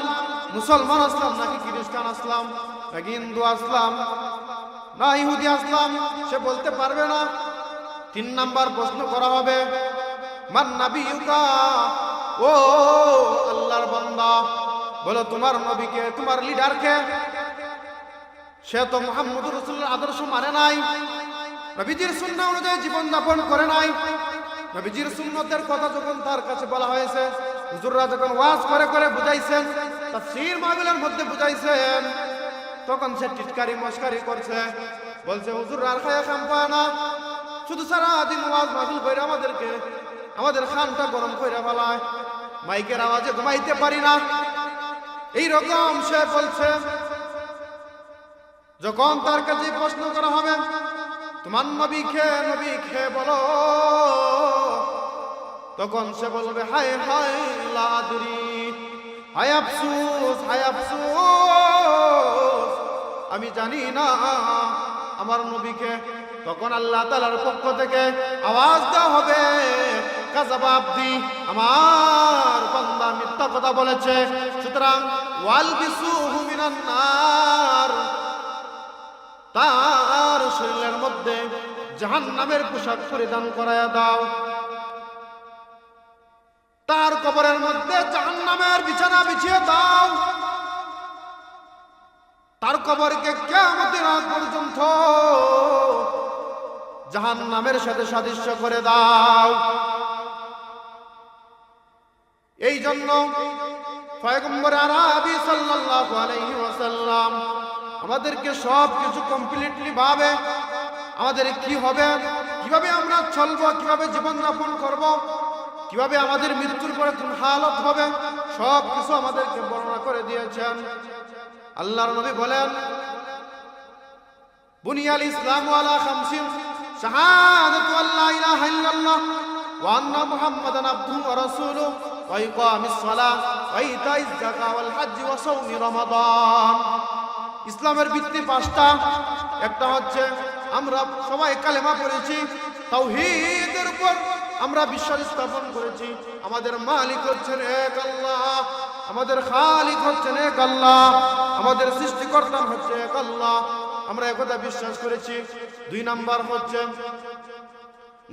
Speaker 1: মুসলমান আসলাম নাকি খ্রিস্টান আসলাম নাকি হিন্দু আসলাম না ইহুদি আসলাম, সে বলতে পারবে না। 3 নম্বর প্রশ্ন করা হবে মান নাবিয়ুকা, ও আল্লাহর বান্দা বলো তোমার নবীকে, তোমার লিডারকে। সে তো মুহাম্মদুর রাসূলুল্লাহর আদর্শ মানে নাই, নবীজির সুন্নাহ অনুযায়ী জীবন যাপন করে নাই। নবীজির সুন্নতের কথা যখন তার কাছে বলা হয়েছে, হুজুররা যখন ওয়াজ করে করে বুঝাইছেন, তাফসীর মাহফিলের মধ্যে বুঝাইছেন, তখন সে টিটকারি মস্কারি করছে, বলছে হুজুর আর খায়া খাম পায় না, শুধু সারা দিন ওয়াজ মাহফিল করে আমাদেরকে আমাদের খানটা গরম করে ফেলায়, মাইকের আওয়াজে ঘুমাইতে পারি না, এই রকম সে বলছে। যখন তার কাছে প্রশ্ন করা হবে তোমার নবী খে বলো, তখন সে বলবে হায় হায় লা আদরি, হায় আফসোস, হায় আফসোস, আমি জানি না আমার নবীকে। তখন আল্লাহ তাআলার পক্ষ থেকে আওয়াজ দেওয়া হবে, কাযাবা আবদি, আমার বান্দা মিথ্যা কথা বলেছে, সুতরাং ওয়ালবিসুহু মিনান নার, তার শরীরের মধ্যে জাহান্নামের পোশাক পরিধান করায়া দাও, তার কবরের মধ্যে জাহান্নামের বিছানা বিছিয়ে দাও, তার কবরকে কিয়ামতের আগ পর্যন্ত জাহান্নামের সাথে সাদৃশ্য করে দাও। এই জন্য পয়গম্বর আরবি সাল্লাল্লাহু আলাইহি ওয়াসাল্লাম আমাদেরকে সব কিছু কমপ্লিটলি ভাবে আমাদের কি হবে, কিভাবে আমরা চলবো, কিভাবে জীবন যাপন করব, কিভাবে আমাদের মৃত্যুর পরে কোন হালত হবে, সব কিছু আমাদেরকে বর্ণনা করে দিয়েছেন। আল্লাহর নবী বলেন, বুনিয়াল ইসলামু আলা খামসিন, শাহাদাতু আল্লা ইলাহা ইল্লাল্লাহ ওয়া আন্না মুহাম্মাদান আবদুহু ওয়া রাসূলুহু ওয়া ইকামিস সালাহ ওয়া ইতাইজ যাকাত ওয়াল হজ্জ ওয়া সাওমি রমাদান। ইসলামের ভিত্তি পাঁচটা। একটা হচ্ছে আমরা সবাই কালেমা পড়েছি, তাওহীদের উপর আমরা বিশ্বাস স্থাপন করেছি, আমাদের মালিক হচ্ছেন এক আল্লাহ, আমাদের খালিক হচ্ছেন এক আল্লাহ, আমাদের সৃষ্টিকর্তা হচ্ছে এক আল্লাহ, আমরা একথা বিশ্বাস করেছি। 2 নাম্বার হচ্ছে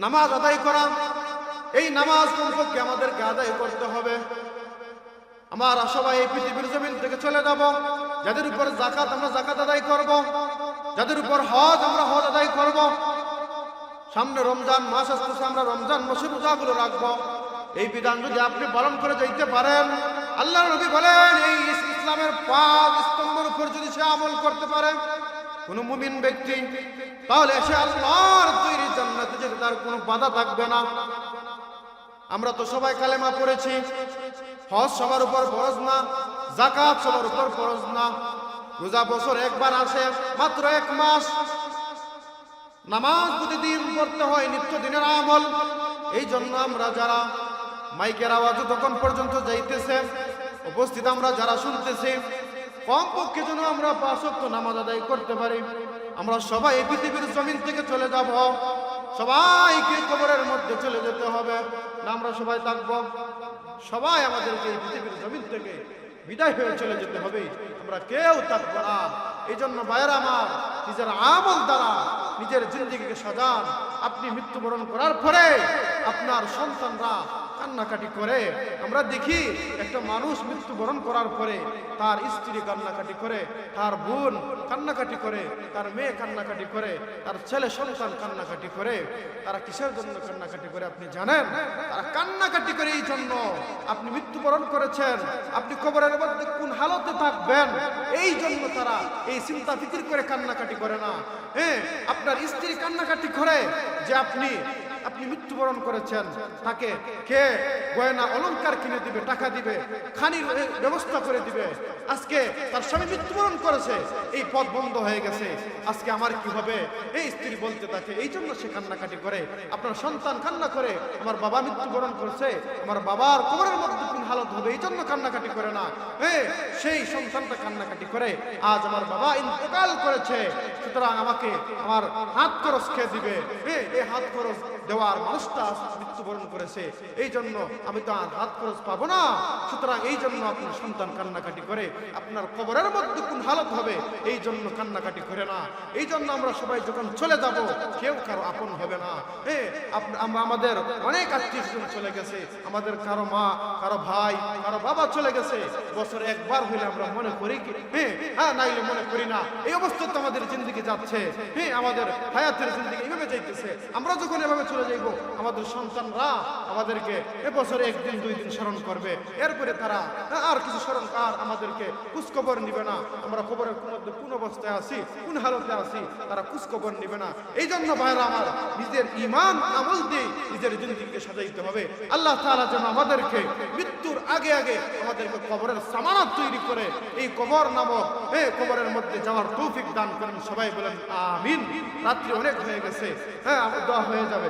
Speaker 1: নামাজ আদায় করা। এই নামাজ কমপক্ষে আমাদেরকে আদায় করতে হবে। আমরা সবাই এই পৃথিবীর জমিন থেকে চলে যাব, যাদের উপর যাকাত আমরা যাকাত আদায় করব, যাদের উপর হজ আমরা হজ আদায় করব। সামনে রমজান মাস আসতেছে, আমরা রমজান মাসে রোজাগুলো রাখবো। এই বিধান যদি আপনি পালন করে যাইতে পারেন, আল্লাহর নবী বলেন, এই ইসলামের 5 স্তম্ভের উপর যদি সে আমল করতে পারে কোন মুমিন ব্যক্তি, তাহলে সে আল্লাহর তৈরি জান্নাতে যেতে তার কোনো বাধা থাকবে না। আমরা তো সবাই কালেমা পড়েছি, হজ সবার উপর ফরজ না, যাকাত সবার উপর ফরজ না, রোজা বছর একবার আসে, মাত্র 1 মাস, নামাজ প্রতিদিন পড়তে হয়, নিত্যদিনের আমল। এই জন্য আমরা যারা মাইকের আওয়াজ তখন পর্যন্ত যাইতেছে, উপস্থিত আমরা যারা শুনতেছি, কমপক্ষে যেন আমরা 5 ওয়াক্ত নামাজ আদায় করতে পারি। আমরা সবাই এই পৃথিবীর জমিন থেকে চলে যাব, সবাইকে কবরের মধ্যে চলে যেতে হবে না, আমরা সবাই থাকবো? সবাই আমাদেরকে এই পৃথিবীর জমিন থেকে বিদায় হয়ে চলে যেতে হবে, আমরা কেউ থাকবো না। এই জন্য ভাইয়েরা আমার, নিজের আমল দ্বারা নিজের জিন্দেগিকে সাজান। আপনি মৃত্যুবরণ করার পরে আপনার সন্তানরা কান্নাকাটি করে, আমরা দেখি একটা মানুষ মৃত্যুবরণ করার পরে তার স্ত্রী কান্নাকাটি করে, তার বোন কান্নাকাটি করে, তার মেয়ে কান্নাকাটি করে, তার ছেলে সন্তান কান্নাকাটি করে। তারা কিসের জন্য কান্নাকাটি করে আপনি জানেন? তারা কান্নাকাটি করে এই জন্য, আপনি মৃত্যুবরণ করেছেন, আপনি কবরের মধ্যে কোন হালতে থাকবেন, এই জন্য তারা এই চিন্তা ফিকির করে কান্নাকাটি করে না। আপনার স্ত্রী কান্নাকাটি করে যে আপনি মৃত্যুবরণ করেছেন, তাকে কে গয়না অলংকার কিনে দিবে, টাকা দিবে, খানির ব্যবস্থা করে দিবে। আজকে তার স্বামী মৃত্যুবরণ করেছে, এই পথ বন্ধ হয়ে গেছে, আজকে আমার কি হবে, এই স্ত্রী বলতে থাকে, এই জন্য সে কান্নাকাটি করে। আপনার সন্তান কান্না করে, আমার বাবা মৃত্যুবরণ করেছে, আমার বাবার কবরের মধ্যে কোন হালত হবে, এই জন্য কান্নাকাটি করে না। সেই সন্তানটা কান্নাকাটি করে, আজ আমার বাবা ইন্তেকাল করেছে, সুতরাং আমাকে আমার হাত খরচ খেয়ে দিবে, এই হাত খরচ দেওয়ার মানুষটা মৃত্যুবরণ করেছে, এই জন্য আমি তো আর হাত খরচ পাবো না। সুতরাং এই জন্য আপনার সন্তান কান্নাকাটি করে, আপনার কবরের মধ্যে কোন হালত হবে, এই জন্য কান্নাকাটি করে না। এই জন্য আমরা সবাই যখন চলে যাব, কেউ কারো আপন হবে না। আমাদের অনেক আত্মীয়স্বজন চলে গেছে, আমাদের কারো মা, কারো ভাই, কারো বাবা চলে গেছে, বছরে একবার হইলে আমরা মনে করি কি, নাইলে মনে করি না। এই অবস্থাতে আমাদের জিন্দেগি যাচ্ছে, আমাদের হায়াতের জিন্দেগি এইভাবে যাইতেছে। আমরা যখন এভাবে চলে যাইব, আমাদের সন্তানরা আমাদেরকে এবছরে 1 দিন 2 দিন স্মরণ করবে, এরপরে তারা আর কিছু স্মরণ আর আমাদেরকে খোঁজখবর নিবে না। আমরা খবরের মধ্যে কোন অবস্থায় আছি, কোন হালতে আছি, তারা খোঁজখবর নিবে না। এই জন্য ভাইরা আমার, নিজের ঈমান আমল দিয়ে নিজের জিন্দেগিকে সাজাইতে হবে। আল্লাহ তাআলা যেন আমাদেরকে মৃত্যুর আগে আগে আমাদেরকে কবরের সামানাত তৈরি করে এই কবর নামক কবরের মধ্যে যাওয়ার তৌফিক দান করেন। সবাই বলেন আমিন। রাত্রি অনেক হয়ে গেছে, দোয়া হয়ে যাবে।